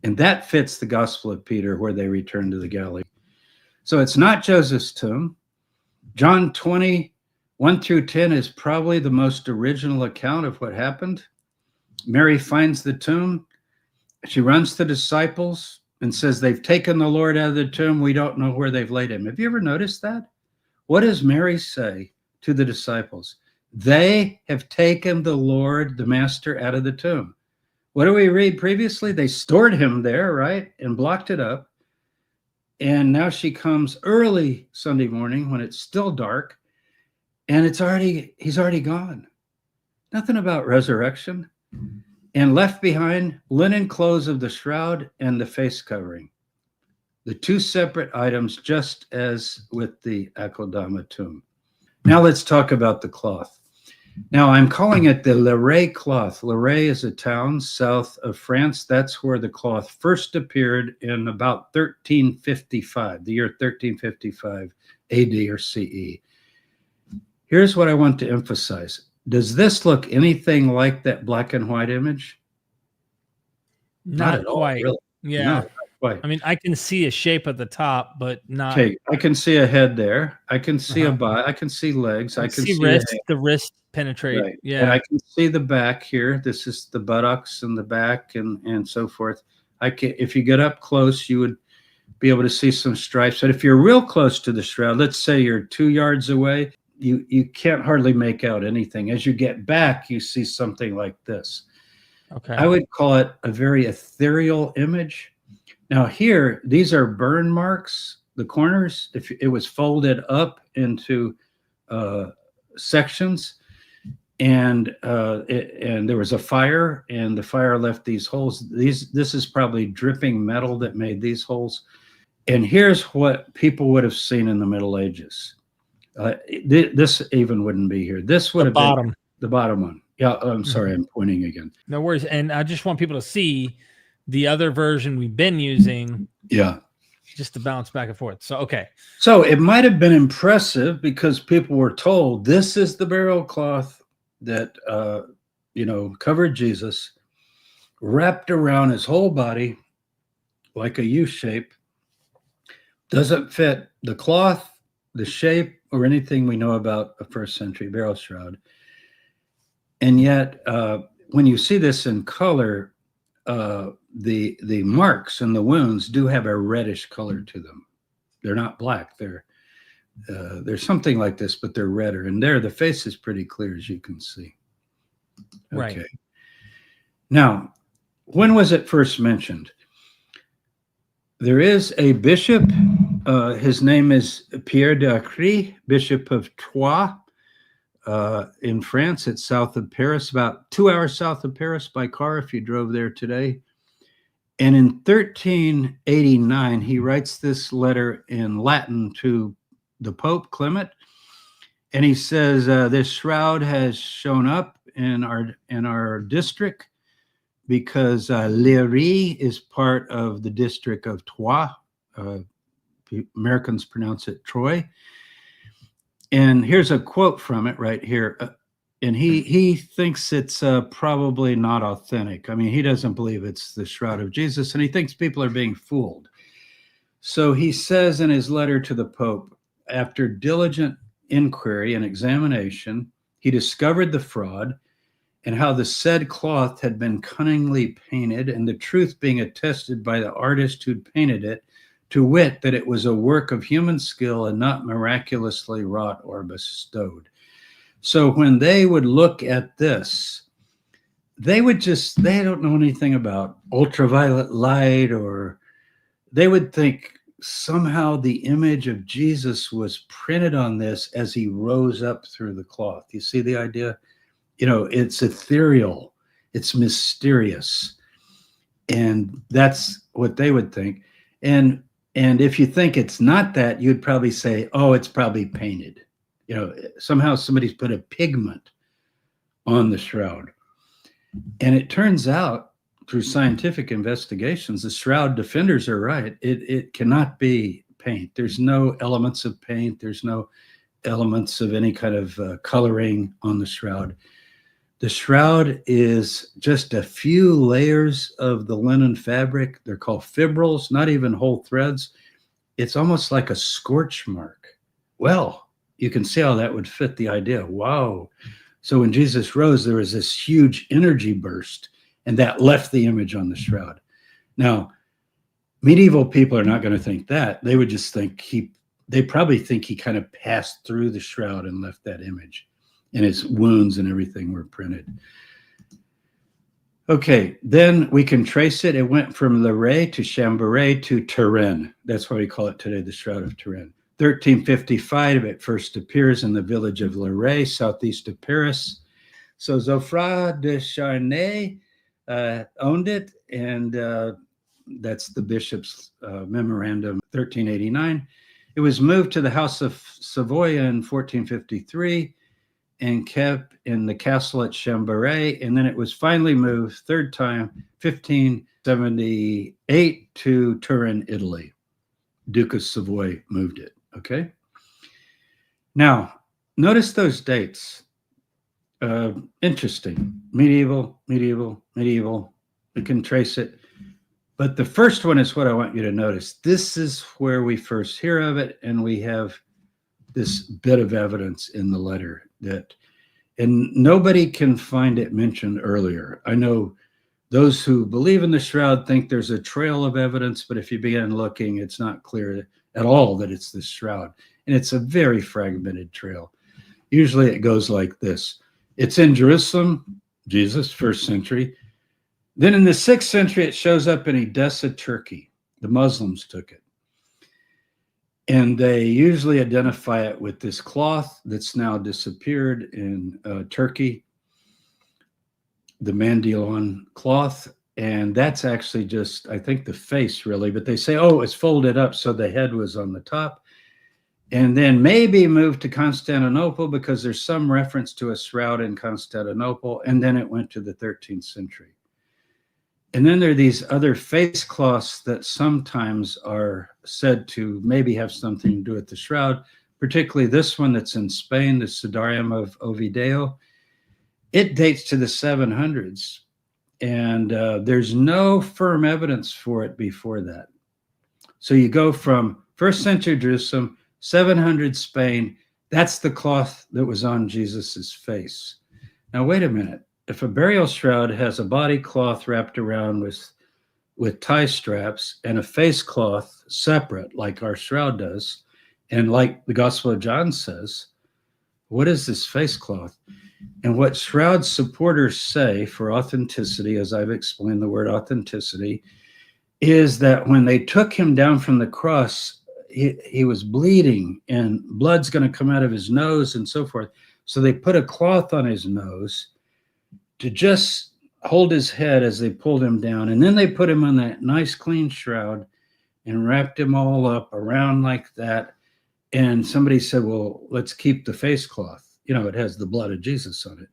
And that fits the Gospel of Peter, where they returned to the Galilee. So it's not Joseph's tomb. John 20, 1 through 10 is probably the most original account of what happened. Mary finds the tomb. She runs to disciples and says, they've taken the Lord out of the tomb. We don't know where they've laid him. Have you ever noticed that? What does Mary say to the disciples? They have taken the Lord, the Master, out of the tomb. What do we read previously? They stored him there, right? And blocked it up. And now she comes early Sunday morning when it's still dark and he's already gone. Nothing about resurrection. And left behind linen clothes of the shroud and the face covering. The two separate items, just as with the Akeldama tomb. Now let's talk about the cloth. Now I'm calling it the Lambert cloth. Lambert is a town south of France. That's where the cloth first appeared in about 1355, the year 1355 AD or CE. Here's what I want to emphasize. Does this look anything like that black and white image? Not at all, quite. really. Yeah. No, not quite. I mean, I can see a shape at the top, but not. Okay, I can see a head there. I can see a body. I can see legs. I can see wrist. The wrist penetrate. right. Yeah. And I can see the back here. This is the buttocks and the back and so forth. If you get up close, you would be able to see some stripes. But if you're real close to the shroud, let's say you're 2 yards away, you can't hardly make out anything. As you get back, you see something like this. Okay. I would call it a very ethereal image. Now here, these are burn marks, the corners. If it was folded up into sections, and there was a fire, and the fire left these holes. This is probably dripping metal that made these holes. And here's what people would have seen in the Middle Ages. This even wouldn't be here. This would have been the bottom one. Yeah, I'm sorry, I'm pointing again. No worries. And I just want people to see the other version we've been using. Yeah. Just to bounce back and forth. So, okay. So it might have been impressive because people were told this is the burial cloth that, covered Jesus, wrapped around his whole body like a U shape. Doesn't fit the cloth, the shape, or anything we know about a first century burial shroud. And yet, when you see this in color, the marks and the wounds do have a reddish color to them. They're not black. They're something like this, but they're redder. And there, the face is pretty clear, as you can see. Right. Okay. Now, when was it first mentioned? There is a bishop. His name is Pierre d'Acry, Bishop of Troyes, in France. It's south of Paris, about 2 hours south of Paris by car if you drove there today. And in 1389, he writes this letter in Latin to the Pope Clement, and he says, "This shroud has shown up in our district because Léry is part of the district of Troyes. Americans pronounce it Troy." And here's a quote from it right here. And he thinks it's probably not authentic. I mean, he doesn't believe it's the shroud of Jesus, and he thinks people are being fooled. So he says in his letter to the Pope, after diligent inquiry and examination, he discovered the fraud and how the said cloth had been cunningly painted, and the truth being attested by the artist who'd painted it, to wit, that it was a work of human skill and not miraculously wrought or bestowed. So when they would look at this, they don't know anything about ultraviolet light, or they would think somehow the image of Jesus was printed on this as he rose up through the cloth. You see the idea? It's ethereal, it's mysterious. And that's what they would think. And if you think it's not that, you'd probably say, oh, it's probably painted. Somehow somebody's put a pigment on the shroud. And it turns out through scientific investigations, the shroud defenders are right. It cannot be paint. There's no elements of paint. There's no elements of any kind of coloring on the shroud. The shroud is just a few layers of the linen fabric. They're called fibrils, not even whole threads. It's almost like a scorch mark. Well, you can see how that would fit the idea. Wow. So when Jesus rose, there was this huge energy burst, and that left the image on the shroud. Now, medieval people are not going to think that. They would just think they probably think he kind of passed through the shroud and left that image, and his wounds and everything were printed. Okay, then we can trace it. It went from Lambert to Chambéry to Turin. That's why we call it today the Shroud of Turin. 1355, it first appears in the village of Lambert, southeast of Paris. So Geoffroy de Charnay owned it, and that's the bishop's memorandum, 1389. It was moved to the House of Savoy in 1453 and kept in the castle at Chambéry, and then it was finally moved third time, 1578, to Turin, Italy. Duke of Savoy moved it, okay? Now, notice those dates. Interesting. Medieval. We can trace it. But the first one is what I want you to notice. This is where we first hear of it, and we have this bit of evidence in the letter and nobody can find it mentioned earlier. I know those who believe in the shroud think there's a trail of evidence, but if you begin looking, it's not clear at all that it's the shroud. And it's a very fragmented trail. Usually it goes like this. It's in Jerusalem, Jesus, 1st century. Then in the 6th century, it shows up in Edessa, Turkey. The Muslims took it. And they usually identify it with this cloth that's now disappeared in Turkey, the mandilon cloth. And that's actually just, I think, the face, really. But they say, oh, it's folded up so the head was on the top. And then maybe moved to Constantinople because there's some reference to a shroud in Constantinople. And then it went to the 13th century. And then there are these other face cloths that sometimes are said to maybe have something to do with the shroud, particularly this one that's in Spain, the Sudarium of Oviedo. It dates to the 700s, and there's no firm evidence for it before that. So you go from 1st century Jerusalem, 700 Spain, that's the cloth that was on Jesus's face. Now, wait a minute. If a burial shroud has a body cloth wrapped around with tie straps and a face cloth separate, like our shroud does, and like the Gospel of John says, what is this face cloth? And what Shroud supporters say for authenticity, as I've explained the word authenticity, is that when they took him down from the cross, he was bleeding and blood's going to come out of his nose and so forth. So they put a cloth on his nose to just hold his head as they pulled him down. And then they put him on that nice clean shroud and wrapped him all up around like that. And somebody said, well, let's keep the face cloth. You know, it has the blood of Jesus on it.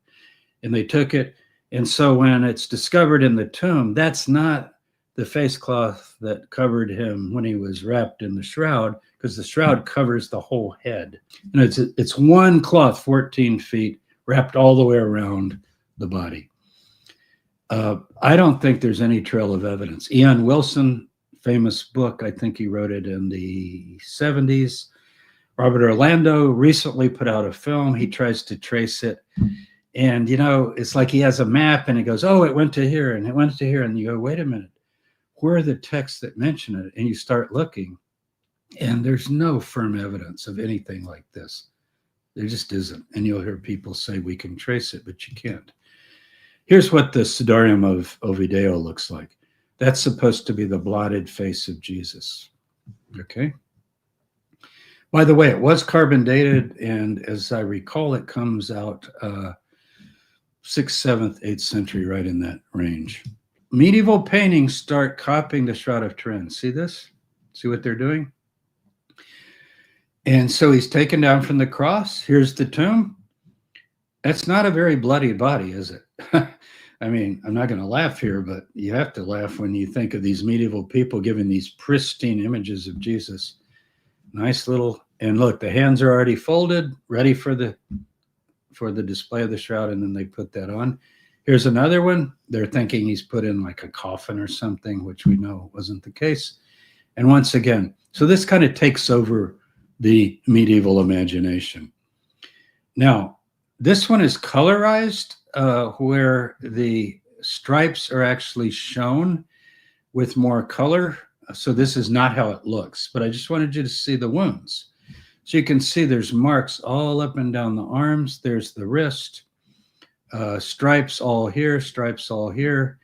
And they took it. And so when it's discovered in the tomb, that's not the face cloth that covered him when he was wrapped in the shroud, because the shroud covers the whole head. And it's one cloth, 14 feet, wrapped all the way around the body. I don't think there's any trail of evidence. Ian Wilson, famous book, I think he wrote it in the 70s. Robert Orlando recently put out a film. He tries to trace it. And, you know, it's like he has a map and he goes, oh, it went to here and it went to here. And you go, wait a minute, where are the texts that mention it? And you start looking and there's no firm evidence of anything like this. There just isn't. And you'll hear people say we can trace it, but you can't. Here's what the Sudarium of Ovidio looks like. That's supposed to be the blotted face of Jesus. Okay. By the way, it was carbon dated, and as I recall, it comes out 6th, 7th, 8th century, right in that range. Medieval paintings start copying the Shroud of Turin. See this? See what they're doing? And so he's taken down from the cross. Here's the tomb. That's not a very bloody body, is it? I mean, I'm not going to laugh here, but you have to laugh when you think of these medieval people giving these pristine images of Jesus. Nice little, and look, the hands are already folded, ready for the display of the shroud, and then they put that on. Here's another one. They're thinking he's put in like a coffin or something, which we know wasn't the case. And once again, so this kind of takes over the medieval imagination. Now, this one is colorized, where the stripes are actually shown with more color. So this is not how it looks, but I just wanted you to see the wounds. So you can see there's marks all up and down the arms. There's the wrist, stripes all here,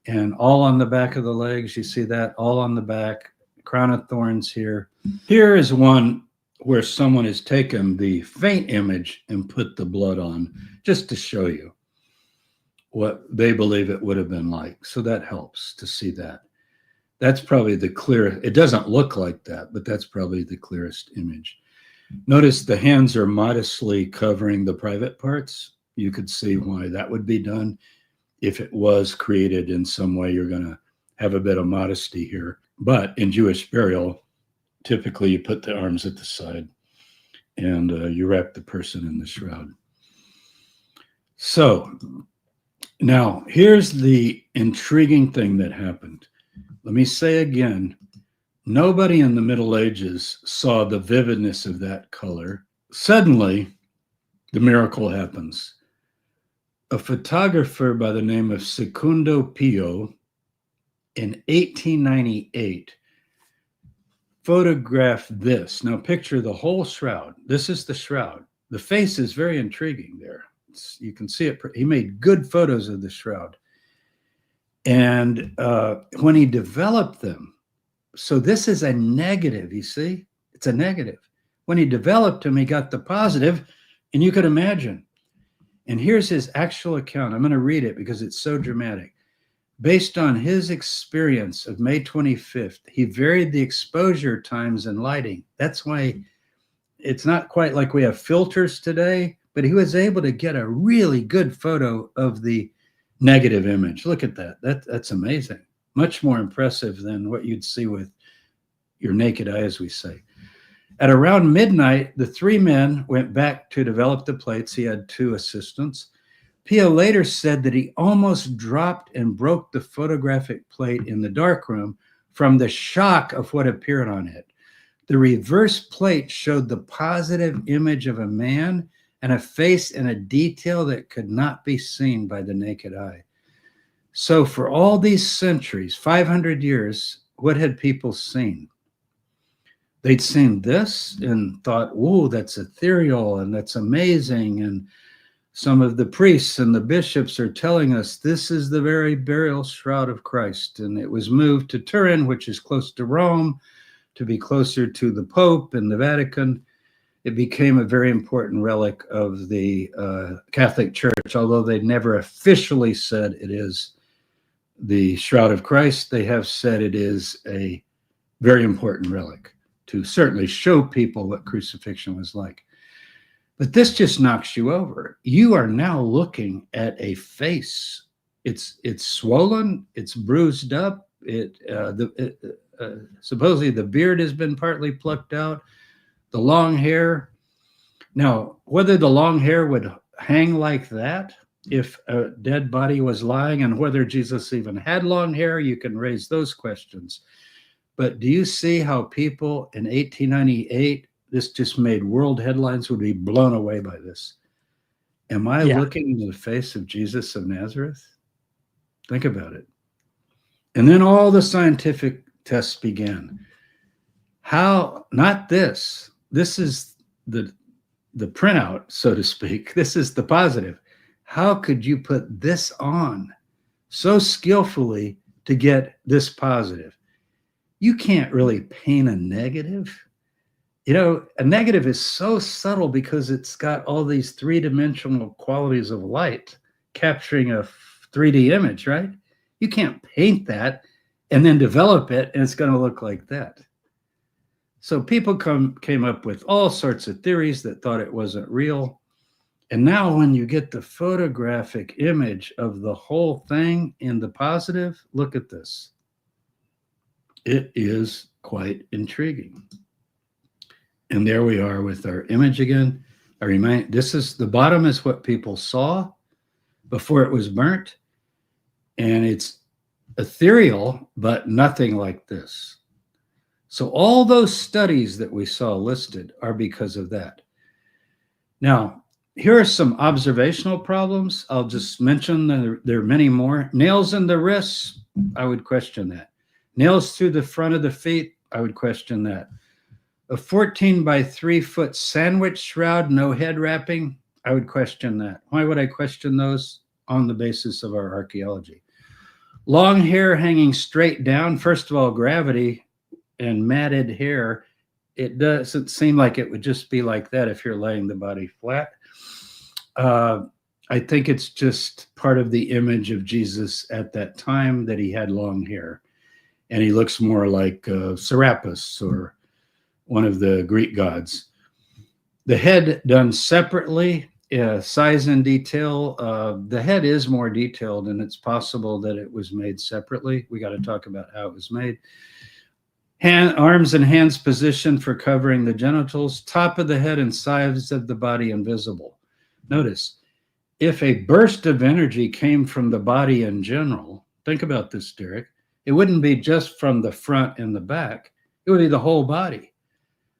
and all on the back of the legs. You see that all on the back, crown of thorns here. Here is one where someone has taken the faint image and put the blood on, just to show you what they believe it would have been like. So that helps to see that. That's probably the clear. It doesn't look like that, but that's probably the clearest image. Notice the hands are modestly covering the private parts. You could see why that would be done. If it was created in some way, you're going to have a bit of modesty here. But in Jewish burial, typically you put the arms at the side and you wrap the person in the shroud. So now here's the intriguing thing that happened. Let me say again, nobody in the Middle Ages saw the vividness of that color. Suddenly, the miracle happens. A photographer by the name of Secundo Pio in 1898 photographed this. Now picture the whole shroud. This is the shroud. The face is very intriguing there. You can see it. He made good photos of the shroud. And when he developed them, so this is a negative, you see? It's a negative. When he developed them, he got the positive, and you could imagine. And here's his actual account. I'm going to read it because it's so dramatic. Based on his experience of May 25th, he varied the exposure times and lighting. That's why it's not quite like we have filters today, but he was able to get a really good photo of the negative image. Look at that. That's amazing. Much more impressive than what you'd see with your naked eye, as we say. At around midnight, the three men went back to develop the plates. He had two assistants. Pio later said that he almost dropped and broke the photographic plate in the darkroom from the shock of what appeared on it. The reverse plate showed the positive image of a man and a face in a detail that could not be seen by the naked eye. So for all these centuries, 500 years, what had people seen? They'd seen this and thought, whoa, that's ethereal and that's amazing. And some of the priests and the bishops are telling us this is the very burial shroud of Christ. And it was moved to Turin, which is close to Rome, to be closer to the Pope and the Vatican. It became a very important relic of the Catholic Church, although they never officially said it is the shroud of Christ. They have said it is a very important relic to certainly show people what crucifixion was like. But this just knocks you over. You are now looking at a face. It's swollen. It's bruised up. Supposedly the beard has been partly plucked out. The long hair. Now, whether the long hair would hang like that if a dead body was lying, and whether Jesus even had long hair, you can raise those questions. But do you see how people in 1898, this just made world headlines, would be blown away by this? Am I looking into the face of Jesus of Nazareth? Think about it. And then all the scientific tests began. How, not this. This is the printout, so to speak. This is the positive. How could you put this on so skillfully to get this positive? You can't really paint a negative. You know, a negative is so subtle because it's got all these three-dimensional qualities of light capturing a 3D image, right? You can't paint that and then develop it and it's going to look like that. So people came up with all sorts of theories that thought it wasn't real. And now when you get the photographic image of the whole thing in the positive, look at this. It is quite intriguing. And there we are with our image again. I remind, this is the bottom is what people saw before it was burnt. And it's ethereal, but nothing like this. So all those studies that we saw listed are because of that. Now, here are some observational problems. I'll just mention that there are many more. Nails in the wrists, I would question that. Nails through the front of the feet, I would question that. A 14 by 3 foot sandwich shroud, no head wrapping, I would question that. Why would I question those? On the basis of our archaeology. Long hair hanging straight down, first of all, gravity and matted hair, it doesn't seem like it would just be like that if you're laying the body flat. I think it's just part of the image of Jesus at that time that he had long hair. And he looks more like Serapis or one of the Greek gods. The head done separately, size and detail. The head is more detailed, and it's possible that it was made separately. We got to talk about how it was made. Arms and hands positioned for covering the genitals, top of the head and sides of the body invisible. Notice, if a burst of energy came from the body in general, think about this, Derek, it wouldn't be just from the front and the back, it would be the whole body.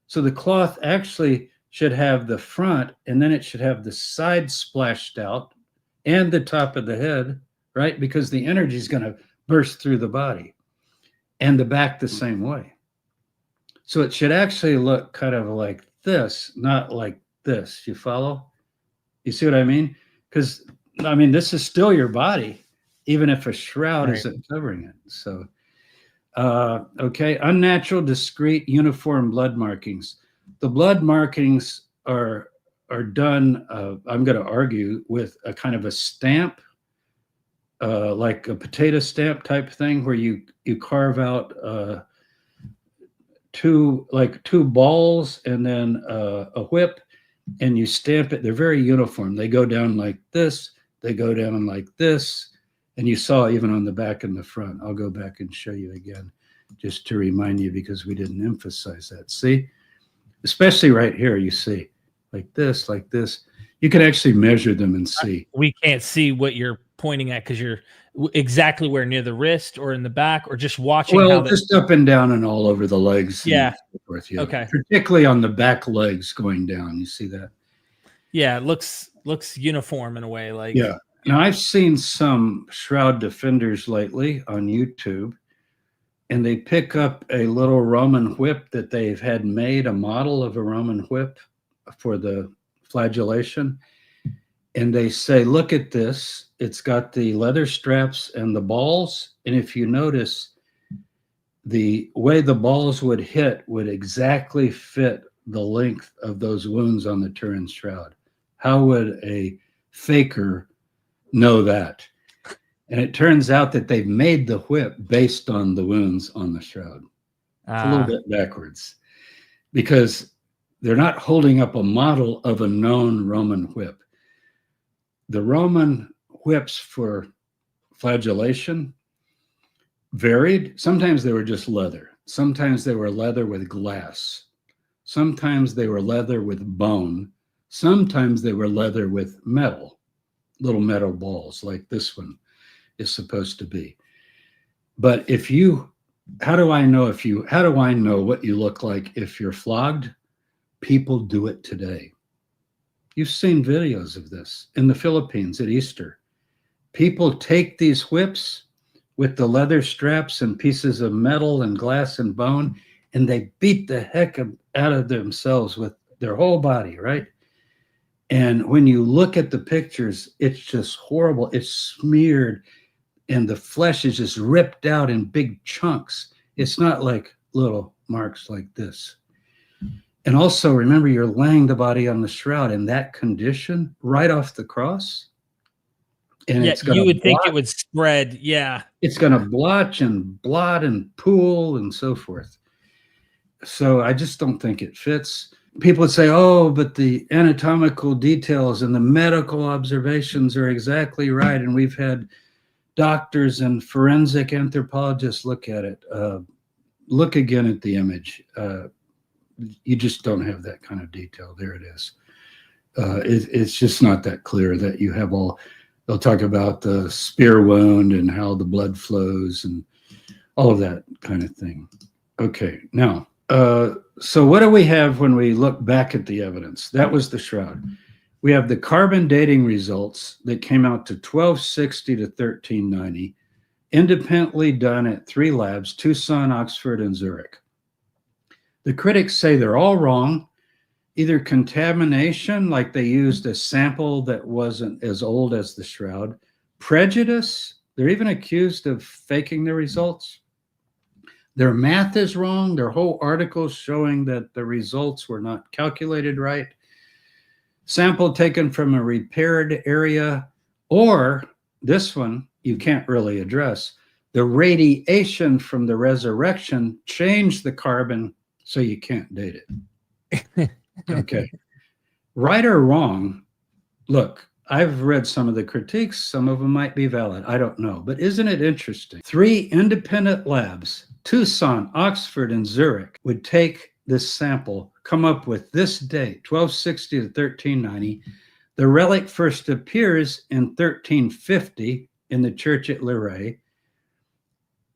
So the cloth actually should have the front, and then it should have the side splashed out and the top of the head, right? Because the energy is going to burst through the body, and the back the same way. So it should actually look kind of like this, not like this. You follow? You see what I mean? Because, I mean, this is still your body, even if a shroud isn't covering it. So, okay, unnatural, discrete, uniform blood markings. The blood markings are done, I'm going to argue, with a kind of a stamp, like a potato stamp type thing, where you carve out two balls and then a whip, and you stamp it. They're very uniform. They go down like this, they go down like this, and you saw even on the back and the front. I'll go back and show you again, just to remind you, because we didn't emphasize that. See? Especially right here, you see, like this, like this. You can actually measure them and see. We can't see what you're pointing at because you're exactly where, near the wrist or in the back, or just watching. Well, just up and down and all over the legs. Yeah. And so forth, yeah. Okay. Particularly on the back legs going down. You see that? Yeah, it looks uniform in a way. Like, yeah. Now, I've seen some shroud defenders lately on YouTube, and they pick up a little Roman whip that they've had made, a model of a Roman whip for the flagellation. And they say, look at this. It's got the leather straps and the balls. And if you notice, the way the balls would hit would exactly fit the length of those wounds on the Turin shroud. How would a faker know that? And it turns out that they've made the whip based on the wounds on the shroud. It's a little bit backwards because they're not holding up a model of a known Roman whip. The Roman whips for flagellation varied. Sometimes they were just leather. Sometimes they were leather with glass. Sometimes they were leather with bone. Sometimes they were leather with metal, little metal balls like this one is supposed to be. But how do I know what you look like if you're flogged? People do it today. You've seen videos of this in the Philippines at Easter. People take these whips with the leather straps and pieces of metal and glass and bone, and they beat the heck out of themselves with their whole body, right? And when you look at the pictures, it's just horrible. It's smeared, and the flesh is just ripped out in big chunks. It's not like little marks like this. And also, remember, you're laying the body on the shroud in that condition right off the cross. And yeah, you would think it would spread. Yeah. It's going to blotch and blot and pool and so forth. So I just don't think it fits. People would say, oh, but the anatomical details and the medical observations are exactly right. And we've had doctors and forensic anthropologists look at it. Look again at the image. You just don't have that kind of detail. There it is. It's just not that clear that you have they'll talk about the spear wound and how the blood flows and all of that kind of thing. Okay, now, so what do we have when we look back at the evidence? That was the shroud. We have the carbon dating results that came out to 1260 to 1390, independently done at 3 labs, Tucson, Oxford, and Zurich. The critics say they're all wrong, either contamination, like they used a sample that wasn't as old as the shroud, prejudice, they're even accused of faking the results. Their math is wrong, their whole article showing that the results were not calculated right, sample taken from a repaired area, or this one you can't really address, the radiation from the resurrection changed the carbon so you can't date it. Okay. Right or wrong, look, I've read some of the critiques. Some of them might be valid. I don't know. But isn't it interesting? 3 independent labs, Tucson, Oxford, and Zurich, would take this sample, come up with this date, 1260 to 1390. The relic first appears in 1350 in the church at Lirey,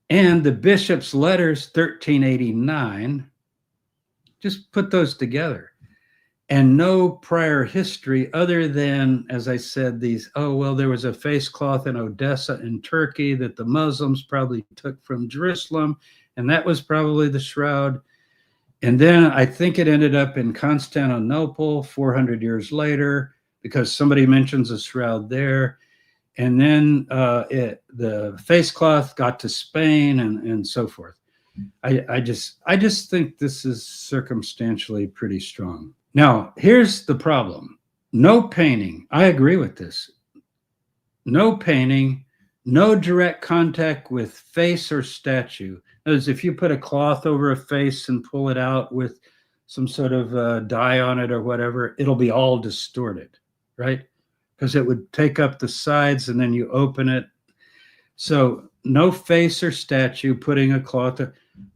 and the bishop's letters, 1389. Just put those together. And no prior history other than, as I said, there was a face cloth in Odessa in Turkey that the Muslims probably took from Jerusalem, and that was probably the shroud. And then I think it ended up in Constantinople 400 years later because somebody mentions a shroud there. And then the face cloth got to Spain and so forth. I just think this is circumstantially pretty strong. Now, here's the problem. No painting. I agree with this. No painting, no direct contact with face or statue. As if you put a cloth over a face and pull it out with some sort of dye on it or whatever, it'll be all distorted, right? Because it would take up the sides and then you open it. So no face or statue, putting a cloth,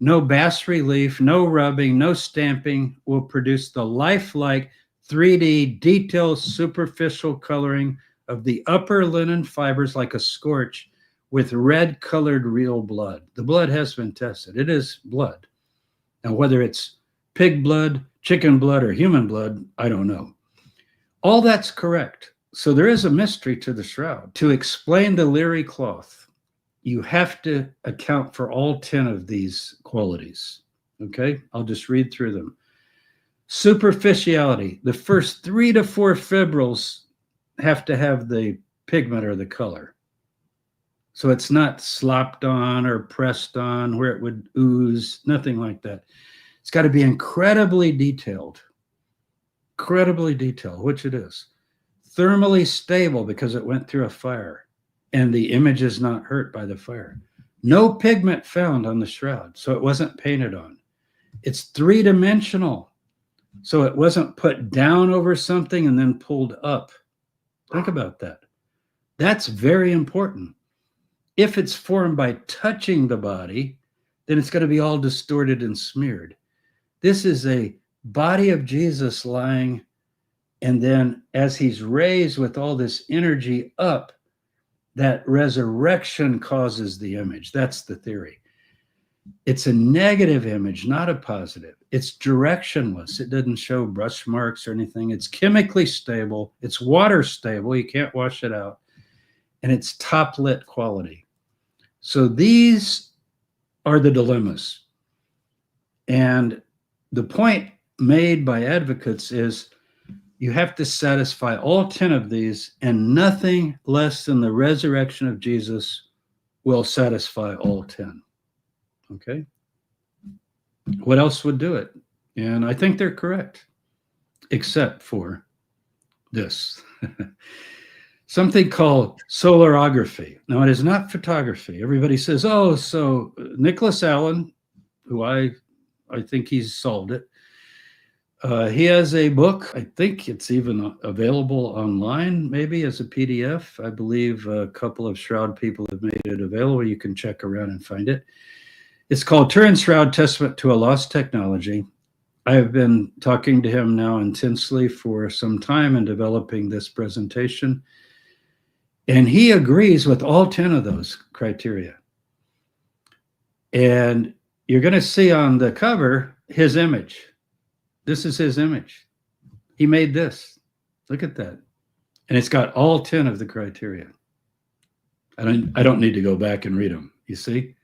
no bas relief, no rubbing, no stamping will produce the lifelike 3D detailed superficial coloring of the upper linen fibers like a scorch with red colored real blood. The blood has been tested. It is blood. Now, whether it's pig blood, chicken blood, or human blood, I don't know. All that's correct. So there is a mystery to the shroud. To explain the Lirey cloth, you have to account for all 10 of these qualities. Okay, I'll just read through them. Superficiality, the first 3 to 4 fibrils have to have the pigment or the color. So it's not slopped on or pressed on where it would ooze, nothing like that. It's got to be incredibly detailed, which it is. Thermally stable because it went through a fire and the image is not hurt by the fire. No pigment found on the shroud, so it wasn't painted on. It's three-dimensional, so it wasn't put down over something and then pulled up. Think about that. That's very important. If it's formed by touching the body, then it's going to be all distorted and smeared. This is a body of Jesus lying, and then as he's raised with all this energy up, that resurrection causes the image. That's the theory. It's a negative image, not a positive. It's directionless. It doesn't show brush marks or anything. It's chemically stable. It's water stable. You can't wash it out. And it's top lit quality. So these are the dilemmas. And the point made by advocates is you have to satisfy all 10 of these, and nothing less than the resurrection of Jesus will satisfy all 10. Okay? What else would do it? And I think they're correct, except for this. Something called solarography. Now, it is not photography. Everybody says, oh, so Nicholas Allen, who I think he's solved it, he has a book. I think it's even available online, maybe as a PDF. I believe a couple of Shroud people have made it available. You can check around and find it. It's called Turin Shroud, Testament to a Lost Technology. I have been talking to him now intensely for some time and developing this presentation. And he agrees with all 10 of those criteria. And you're going to see on the cover his image. This is his image. He made this. Look at that. And it's got all 10 of the criteria. I don't need to go back and read them. You see?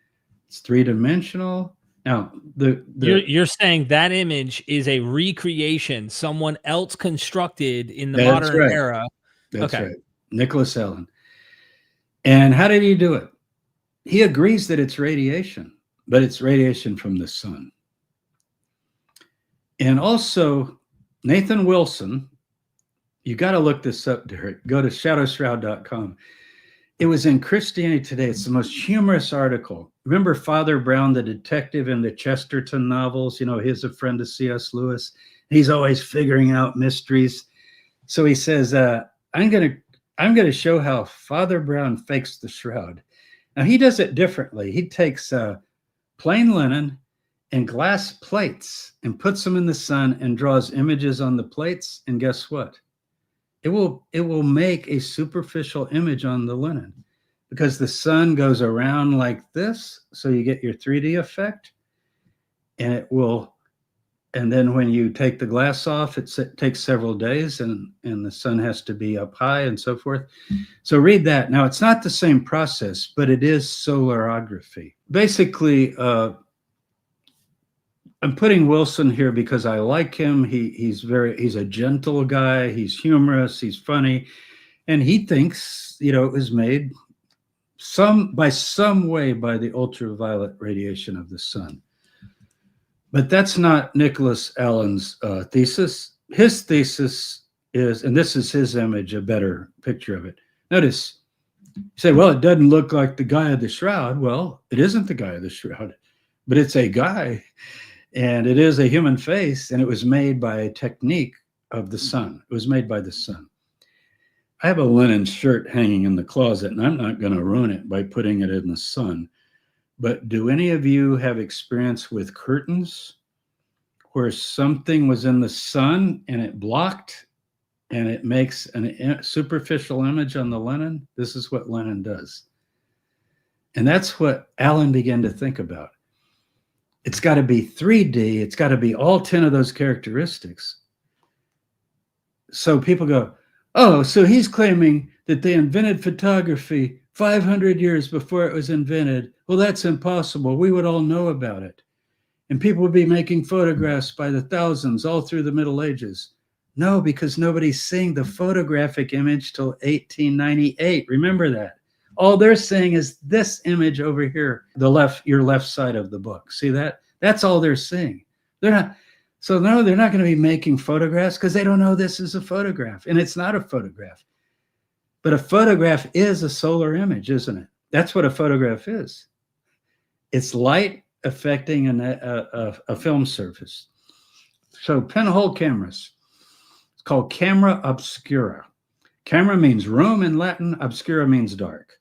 It's three-dimensional. Now, you're saying that image is a recreation someone else constructed in the modern era. That's right. Nicholas Allen. And how did he do it? He agrees that it's radiation, but it's radiation from the sun. And also, Nathan Wilson, you got to look this up, Derek. Go to shadowshroud.com. It was in Christianity Today. It's the most humorous article. Remember Father Brown, the detective in the Chesterton novels? You know, he's a friend of C.S. Lewis. He's always figuring out mysteries. So he says, I'm going to show how Father Brown fakes the shroud. Now, he does it differently. He takes plain linen and glass plates and puts them in the sun and draws images on the plates. And guess what? It will make a superficial image on the linen because the sun goes around like this. So you get your 3D effect, and and then when you take the glass off, it takes several days and the sun has to be up high and so forth. So read that. Now, it's not the same process, but it is solarography. Basically, I'm putting Wilson here because I like him. He's a gentle guy. He's humorous. He's funny. And he thinks, it was made by some way by the ultraviolet radiation of the sun. But that's not Nicholas Allen's thesis. His thesis is, and this is his image, a better picture of it. Notice, you say, well, it doesn't look like the guy of the shroud. Well, it isn't the guy of the shroud, but it's a guy. And it is a human face, and it was made by a technique of the sun. It was made by the sun. I have a linen shirt hanging in the closet, and I'm not going to ruin it by putting it in the sun. But do any of you have experience with curtains where something was in the sun and it blocked and it makes a superficial image on the linen? This is what linen does. And that's what Allen began to think about. It's got to be 3D. It's got to be all 10 of those characteristics. So people go, oh, so he's claiming that they invented photography 500 years before it was invented. Well, that's impossible. We would all know about it. And people would be making photographs by the thousands all through the Middle Ages. No, because nobody's seeing the photographic image till 1898. Remember that. All they're seeing is this image over here, your left side of the book. See that? That's all they're seeing. They're not. So no, they're not going to be making photographs because they don't know this is a photograph, and it's not a photograph. But a photograph is a solar image, isn't it? That's what a photograph is. It's light affecting a film surface. So pinhole cameras. It's called camera obscura. Camera means room in Latin. Obscura means dark.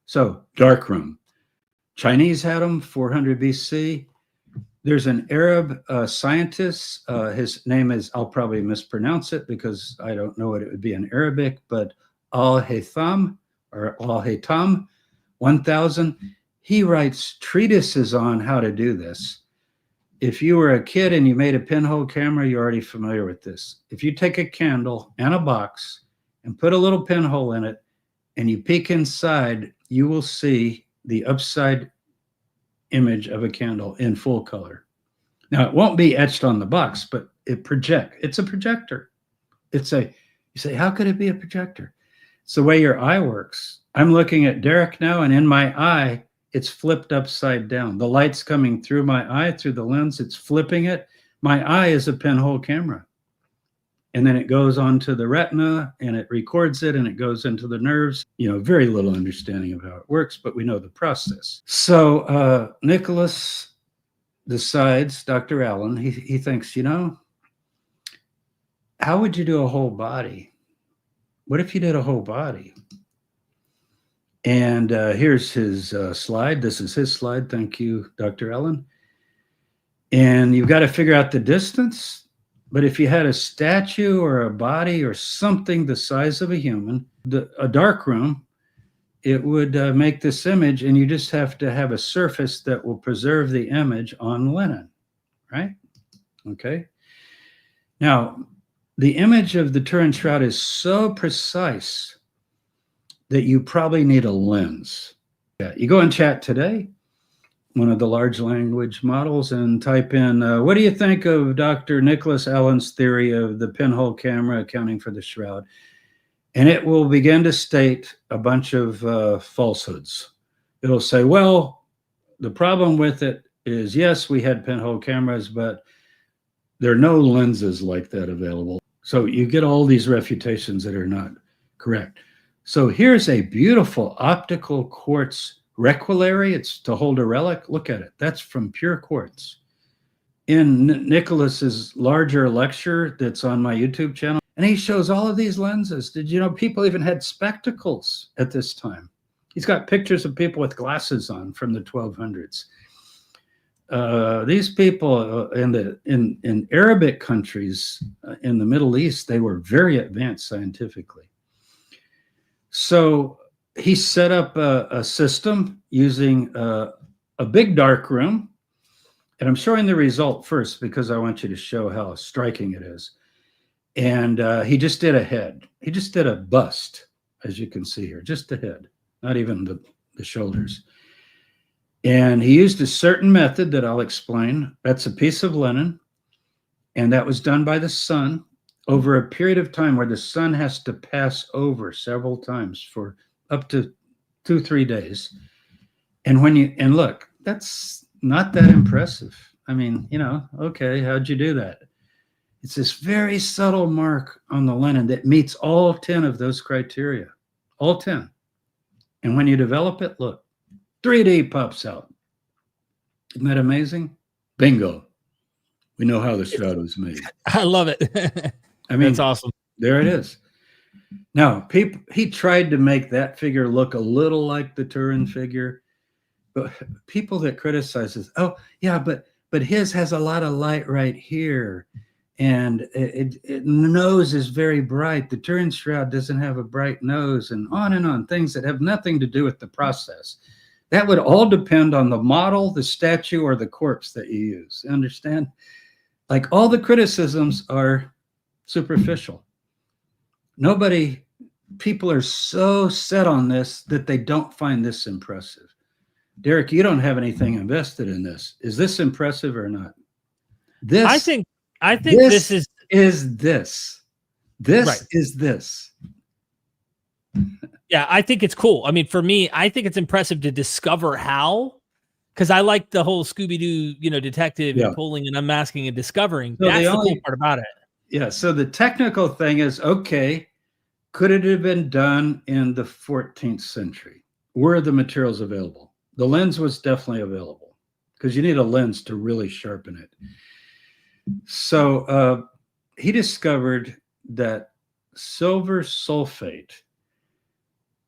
So dark room. Chinese had them, 400 BC. There's an Arab scientist. His name is, I'll probably mispronounce it because I don't know what it would be in Arabic, but Al-Haytham or Al-Haytham 1000. He writes treatises on how to do this. If you were a kid and you made a pinhole camera, you're already familiar with this. If you take a candle and a box and put a little pinhole in it and you peek inside, you will see the upside image of a candle in full color. Now, it won't be etched on the box, but it's a projector. You say, how could it be a projector? It's the way your eye works. I'm looking at Derek now, and in my eye, it's flipped upside down. The light's coming through my eye, through the lens, it's flipping it. My eye is a pinhole camera. And then it goes onto the retina and it records it and it goes into the nerves. Very little understanding of how it works, but we know the process. So Nicholas decides, Dr. Allen, he thinks, how would you do a whole body? What if you did a whole body? And here's his slide. This is his slide. Thank you, Dr. Allen. And you've got to figure out the distance. But if you had a statue or a body or something the size of a human, a dark room, it would make this image, and you just have to have a surface that will preserve the image on linen, right? Okay. Now, the image of the Turin Shroud is so precise that you probably need a lens. Yeah, you go in chat today, one of the large language models, and type in, what do you think of Dr. Nicholas Allen's theory of the pinhole camera accounting for the shroud? And it will begin to state a bunch of falsehoods. It'll say, well, the problem with it is, yes, we had pinhole cameras, but there are no lenses like that available. So you get all these refutations that are not correct. So here's a beautiful optical quartz requillary. It's to hold a relic. Look at it. That's from pure quartz. In Nicholas's larger lecture that's on my YouTube channel, and he shows all of these lenses. Did you know people even had spectacles at this time? He's got pictures of people with glasses on from the 1200s. These people in Arabic countries in the Middle East, they were very advanced scientifically. So he set up a system using a big dark room. And I'm showing the result first because I want you to show how striking it is. And he just did a head. He just did a bust, as you can see here, just the head, not even the shoulders. And he used a certain method that I'll explain. That's a piece of linen. And that was done by the sun over a period of time where the sun has to pass over several times for up to 2-3 days. And look, that's not that impressive. I mean, okay, how'd you do that? It's this very subtle mark on the linen that meets all 10 of those criteria, all 10. And when you develop it, look, 3D pops out. Isn't that amazing? Bingo. We know how the shroud was made. I love it. I mean, that's awesome. There it is. Now, he tried to make that figure look a little like the Turin figure, but people that criticize this, oh yeah, but his has a lot of light right here, and the nose is very bright. The Turin shroud doesn't have a bright nose, and on, things that have nothing to do with the process. That would all depend on the model, the statue, or the corpse that you use. Understand? Like, all the criticisms are superficial. People are so set on this that they don't find this impressive. Derek, you don't have anything invested in this. Is this impressive or not? I think this is this. This Right. is this. Yeah, I think it's cool. I mean, for me, I think it's impressive to discover how, because I like the whole Scooby-Doo, detective Yeah. and pulling and unmasking and discovering. So That's the cool part about it. yeah. So the technical thing is, okay, could it have been done in the 14th century? Were the materials available? The lens was definitely available because you need a lens to really sharpen it. So he discovered that silver sulfate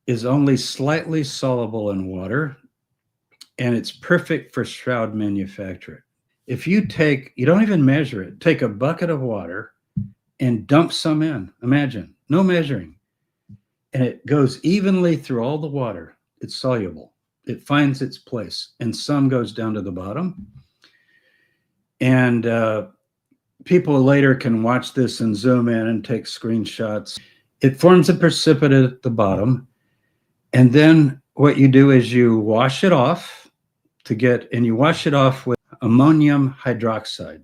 is only slightly soluble in water, and it's perfect for shroud manufacture. If you don't even measure it, take a bucket of water and dump some in. Imagine, no measuring. And it goes evenly through all the water. It's soluble. It finds its place, and some goes down to the bottom. And people later can watch this and zoom in and take screenshots. It forms a precipitate at the bottom. And then what you do is you wash it off and you wash it off with ammonium hydroxide.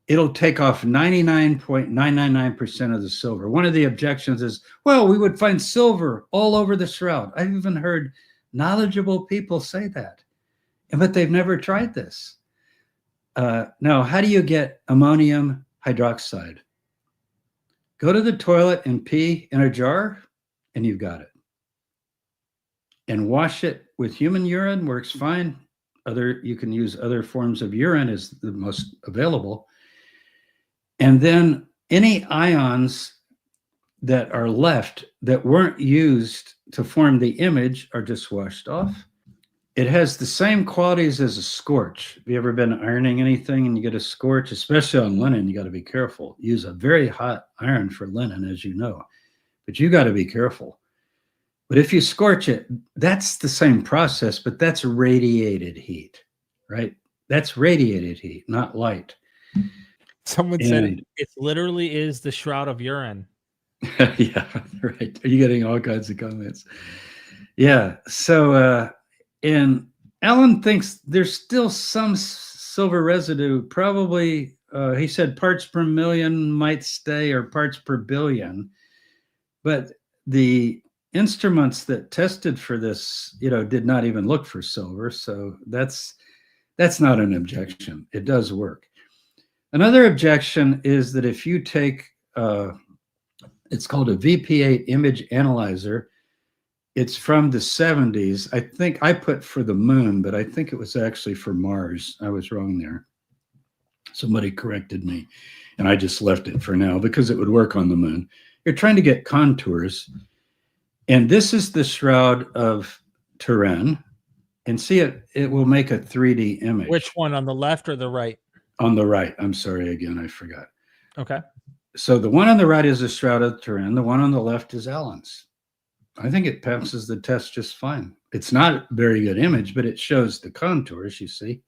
It'll take off 99.999% of the silver. One of the objections is, well, we would find silver all over the shroud. I've even heard knowledgeable people say that, but they've never tried this. Now, how do you get ammonium hydroxide? Go to the toilet and pee in a jar, and you've got it. And wash it with human urine, works fine. You can use other forms of urine as the most available. And then any ions that are left that weren't used to form the image are just washed off. It has the same qualities as a scorch. Have you ever been ironing anything and you get a scorch, especially on linen? You got to be careful. Use a very hot iron for linen, as you know, but you got to be careful. But if you scorch it, that's the same process, but that's radiated heat, right? That's radiated heat, not light. Someone said it literally is the shroud of urine. Yeah, right. Are you getting all kinds of comments? Yeah. So, and Alan thinks there's still some silver residue. Probably, he said parts per million might stay or parts per billion. But the instruments that tested for this, did not even look for silver. So that's not an objection. It does work. Another objection is that if you take, it's called a VP8 image analyzer. It's from the 70s. I think I put for the moon, but I think it was actually for Mars. I was wrong there. Somebody corrected me, and I just left it for now because it would work on the moon. You're trying to get contours. And this is the shroud of Turin. And see, it will make a 3D image. Which one, on the left or the right? On the right. I'm sorry, again, I forgot. Okay. So the one on the right is the Shroud of Turin. The one on the left is Allen's. I think it passes the test just fine. It's not a very good image, but it shows the contours, you see.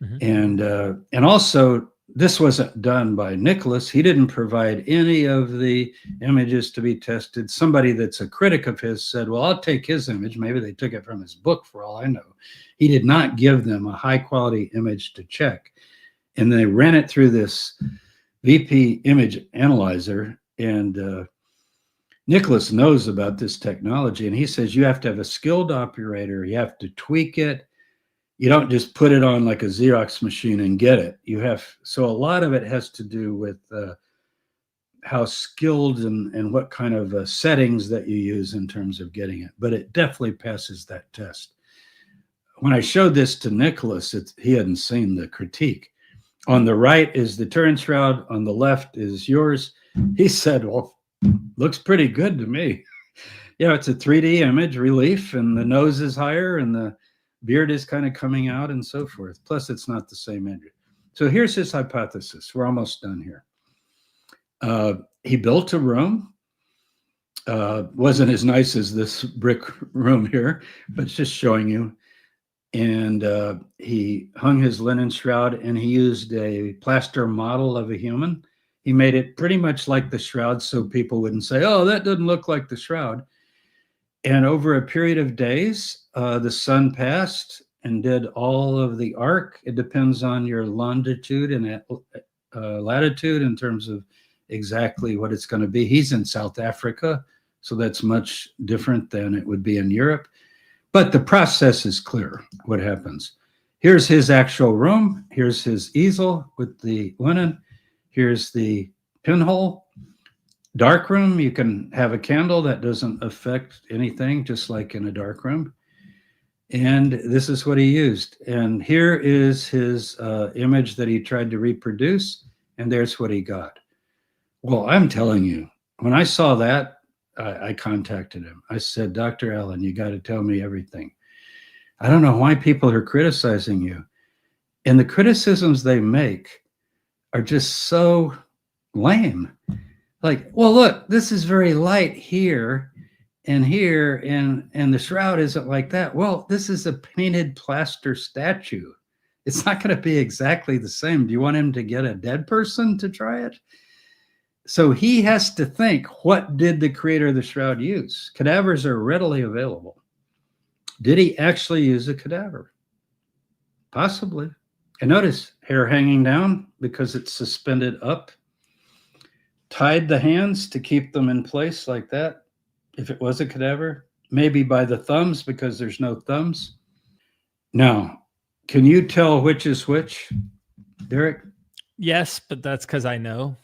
Mm-hmm. And also, this wasn't done by Nicholas. He didn't provide any of the images to be tested. Somebody that's a critic of his said, well, I'll take his image. Maybe they took it from his book for all I know. He did not give them a high quality image to check. And they ran it through this VP image analyzer, and Nicholas knows about this technology, and he says you have to have a skilled operator. You have to tweak it. You don't just put it on like a Xerox machine and get it. So a lot of it has to do with how skilled and what kind of settings that you use in terms of getting it. But it definitely passes that test. When I showed this to Nicholas, he hadn't seen the critique. On the right is the Turin shroud. On the left is yours. He said, well, looks pretty good to me. It's a 3D image relief, and the nose is higher and the beard is kind of coming out and so forth. Plus, it's not the same image. So here's his hypothesis. We're almost done here. He built a room. Wasn't as nice as this brick room here, but it's just showing you. And he hung his linen shroud, and he used a plaster model of a human. He made it pretty much like the shroud so people wouldn't say, oh, that doesn't look like the shroud. And over a period of days, the sun passed and did all of the arc. It depends on your longitude and latitude in terms of exactly what it's going to be. He's in South Africa, so that's much different than it would be in Europe. But the process is clear what happens. Here's his actual room. Here's his easel with the linen. Here's the pinhole. Dark room, you can have a candle that doesn't affect anything, just like in a dark room. And this is what he used. And here is his image that he tried to reproduce. And there's what he got. Well, I'm telling you, when I saw that, I contacted him. I said, Dr. Allen, you got to tell me everything. I don't know why people are criticizing you. And the criticisms they make are just so lame. Like, well, look, this is very light here and here, and the shroud isn't like that. Well, this is a painted plaster statue. It's not going to be exactly the same. Do you want him to get a dead person to try it? So he has to think, what did the creator of the shroud use? Cadavers are readily available. Did he actually use a cadaver? Possibly. And notice, hair hanging down because it's suspended up. Tied the hands to keep them in place like that. If it was a cadaver, maybe by the thumbs because there's no thumbs. Now, can you tell which is which, Derek? Yes, but that's because I know.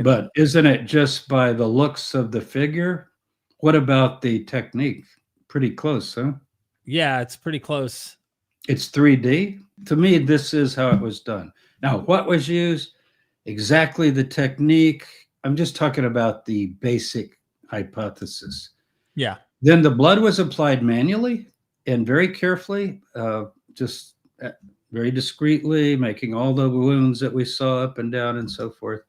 But isn't it just by the looks of the figure? What about the technique? Pretty close, huh? Yeah, it's pretty close. It's 3D. To me, this is how it was done. Now, what was used? Exactly the technique. I'm just talking about the basic hypothesis. Yeah. Then the blood was applied manually and very carefully, just very discreetly, making all the wounds that we saw up and down and so forth.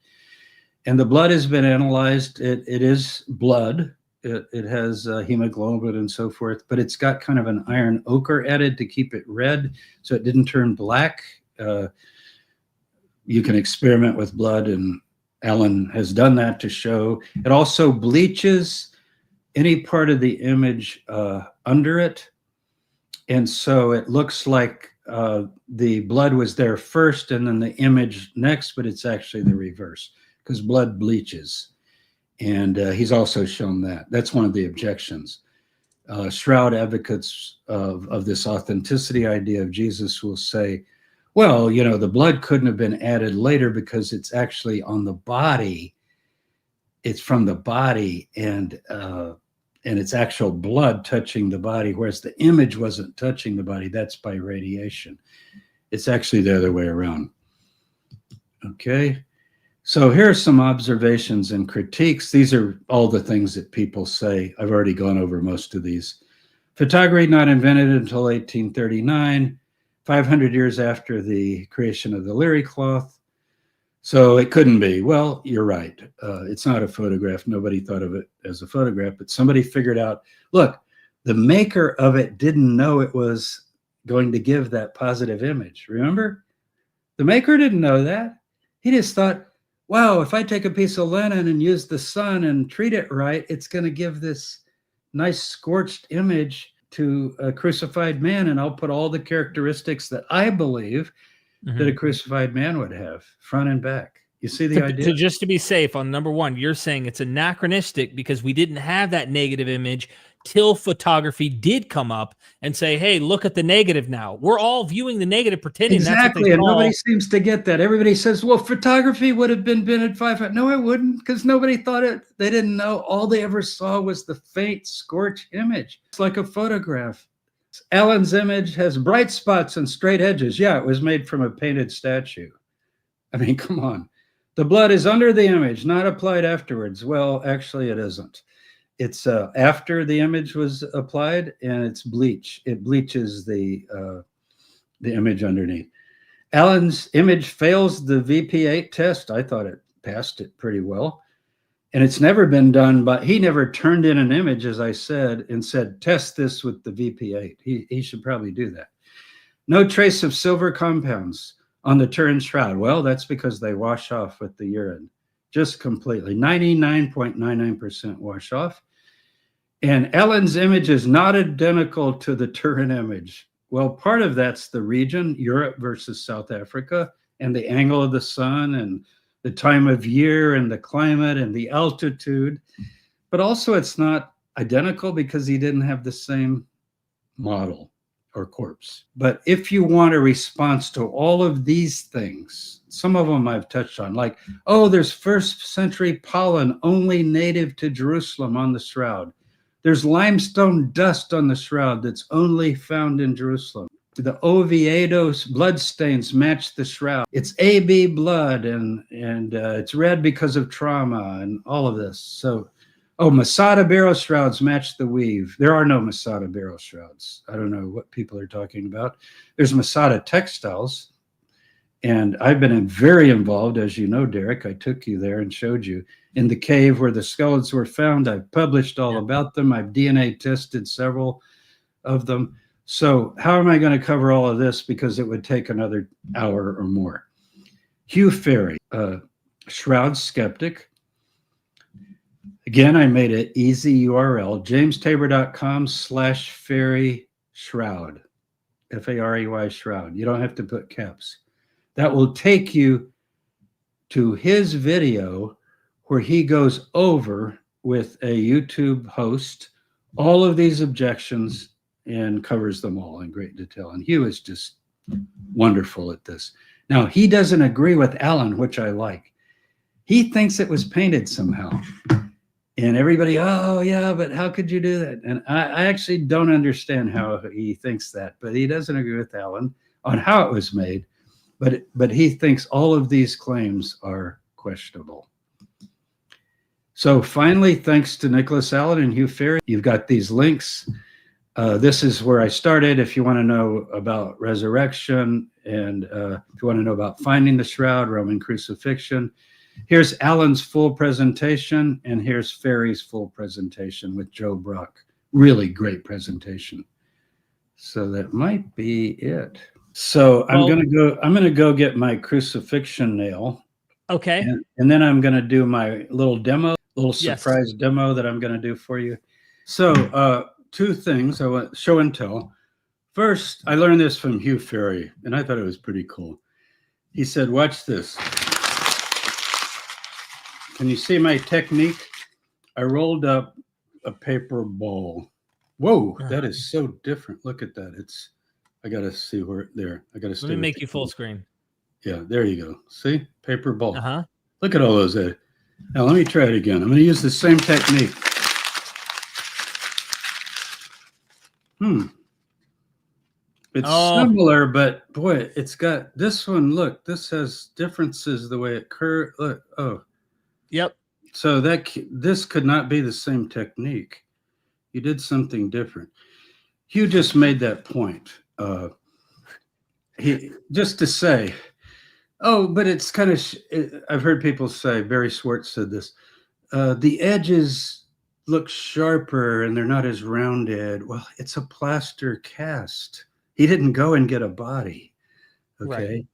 And the blood has been analyzed. It is blood. It has hemoglobin and so forth, but it's got kind of an iron ochre added to keep it red so it didn't turn black. You can experiment with blood, and Allen has done that to show. It also bleaches any part of the image under it. And so it looks like the blood was there first and then the image next, but it's actually the reverse because blood bleaches. And he's also shown that. That's one of the objections. Shroud advocates of this authenticity idea of Jesus will say, well, you know, the blood couldn't have been added later because it's actually on the body. It's from the body, and it's actual blood touching the body, whereas the image wasn't touching the body. That's by radiation. It's actually the other way around. Okay. So here are some observations and critiques. These are all the things that people say. I've already gone over most of these. Photography not invented until 1839, 500 years after the creation of the Leary cloth. So it couldn't be. Well, you're right. It's not a photograph. Nobody thought of it as a photograph, but somebody figured out, look, the maker of it didn't know it was going to give that positive image. Remember? The maker didn't know that. He just thought, wow, if I take a piece of linen and use the sun and treat it right, it's going to give this nice scorched image to a crucified man. And I'll put all the characteristics that I believe that a crucified man would have, front and back. You see the idea? Just to be safe on number one, you're saying it's anachronistic because we didn't have that negative image till photography did come up and say, hey, look at the negative now. We're all viewing the negative, pretending exactly, and nobody seems to get that. Everybody says, well, photography would have been invented 500. No, it wouldn't, because nobody thought it. They didn't know. All they ever saw was the faint scorched image. It's like a photograph. Allen's image has bright spots and straight edges. Yeah, it was made from a painted statue. I mean, come on. The blood is under the image, not applied afterwards. Well, actually, it isn't. It's after the image was applied, and it's bleach. It bleaches the image underneath. Allen's image fails the VP8 test. I thought it passed it pretty well. And it's never been done, but he never turned in an image, as I said, and said, test this with the VP8. He should probably do that. No trace of silver compounds on the Turin shroud. Well, that's because they wash off with the urine, just completely. 99.99% wash off. And Allen's image is not identical to the Turin image. Well, part of that's the region, Europe versus South Africa, and the angle of the sun and the time of year and the climate and the altitude. But also it's not identical because he didn't have the same model or corpse. But if you want a response to all of these things, some of them I've touched on, like, oh, there's first century pollen only native to Jerusalem on the shroud. There's limestone dust on the shroud that's only found in Jerusalem. The Oviedo's bloodstains match the shroud. It's AB blood, and it's red because of trauma and all of this. So, oh, Masada barrel shrouds match the weave. There are no Masada barrel shrouds. I don't know what people are talking about. There's Masada textiles, and I've been very involved, as you know, Derek. I took you there and showed you in the cave where the skeletons were found. I've published all about them. I've DNA tested several of them. So how am I going to cover all of this? Because it would take another hour or more. Hugh Ferry, Shroud skeptic. Again, I made an easy URL, jamestabor.com/Ferry Shroud, F-A-R-E-Y Shroud. You don't have to put caps. That will take you to his video where he goes over with a YouTube host all of these objections and covers them all in great detail. And Hugh is just wonderful at this. Now, he doesn't agree with Alan, which I like. He thinks it was painted somehow. And everybody, oh, yeah, but how could you do that? And I actually don't understand how he thinks that, but he doesn't agree with Alan on how it was made. But he thinks all of these claims are questionable. So finally, thanks to Nicholas Allen and Hugh Ferry, you've got these links. This is where I started. If you want to know about resurrection and if you want to know about finding the shroud, Roman crucifixion, here's Alan's full presentation, and here's Ferry's full presentation with Joe Brock. Really great presentation. So that might be it. So I'm gonna go get my crucifixion nail. Okay. And then I'm gonna do my little demo, surprise demo that I'm gonna do for you. So two things I want show and tell. First, I learned this from Hugh Ferry, and I thought it was pretty cool. He said, watch this. Can you see my technique? I rolled up a paper ball. Whoa, that is so different. Look at that. I got to see where there. I got to Let me make you full screen. Yeah, there you go. See? Paper ball. Uh-huh. Look at all those. Now let me try it again. I'm going to use the same technique. It's similar, but boy, it's got this one. Look, this has differences the way it curves. Look, Yep. So this could not be the same technique. You did something different. Hugh just made that point. He just to say, oh, but it's kind of. I've heard people say. Barry Schwartz said this. The edges look sharper and they're not as rounded. Well, it's a plaster cast. He didn't go and get a body. Okay. Right.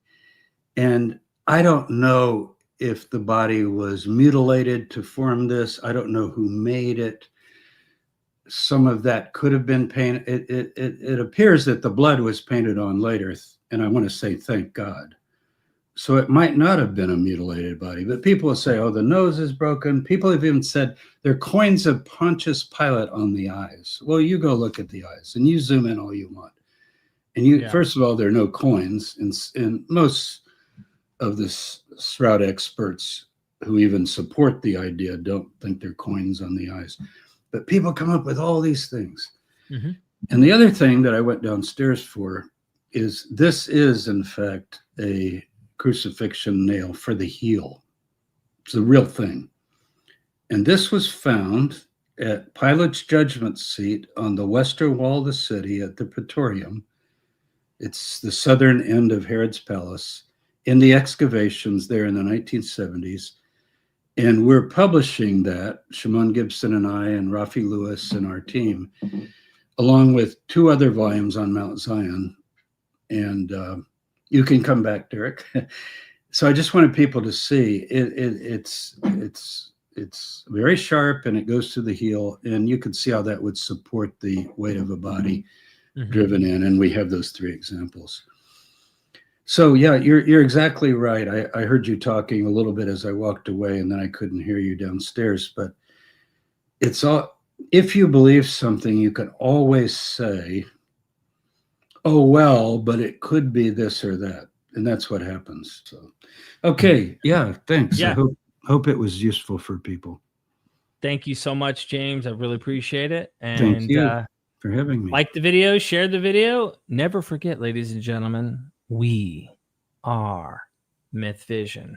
And I don't know if the body was mutilated to form this. I don't know who made it. Some of that could have been painted. It appears that the blood was painted on later. And I want to say, thank God. So it might not have been a mutilated body, but people will say, oh, the nose is broken. People have even said there are coins of Pontius Pilate on the eyes. Well, you go look at the eyes and you zoom in all you want. And first of all, there are no coins. And most of the shroud experts who even support the idea don't think there are coins on the eyes. But people come up with all these things. Mm-hmm. And the other thing that I went downstairs for is this is, in fact, a crucifixion nail for the heel. It's the real thing. And this was found at Pilate's judgment seat on the western wall of the city at the Praetorium. It's the southern end of Herod's palace in the excavations there in the 1970s. And we're publishing that, Shimon Gibson and I and Rafi Lewis and our team, along with 2 other volumes on Mount Zion. And you can come back, Derek. So I just wanted people to see it's very sharp and it goes to the heel, and you can see how that would support the weight of a body driven in. And we have those 3 examples. So yeah, you're exactly right. I heard you talking a little bit as I walked away, and then I couldn't hear you downstairs. But it's all, if you believe something, you can always say, "Oh well," but it could be this or that, and that's what happens. So, okay, yeah, thanks. I Yeah. hope it was useful for people. Thank you so much, James. I really appreciate it. Thank And you for having me. like the video, share the video. Never forget, ladies and gentlemen, we are Mythvision.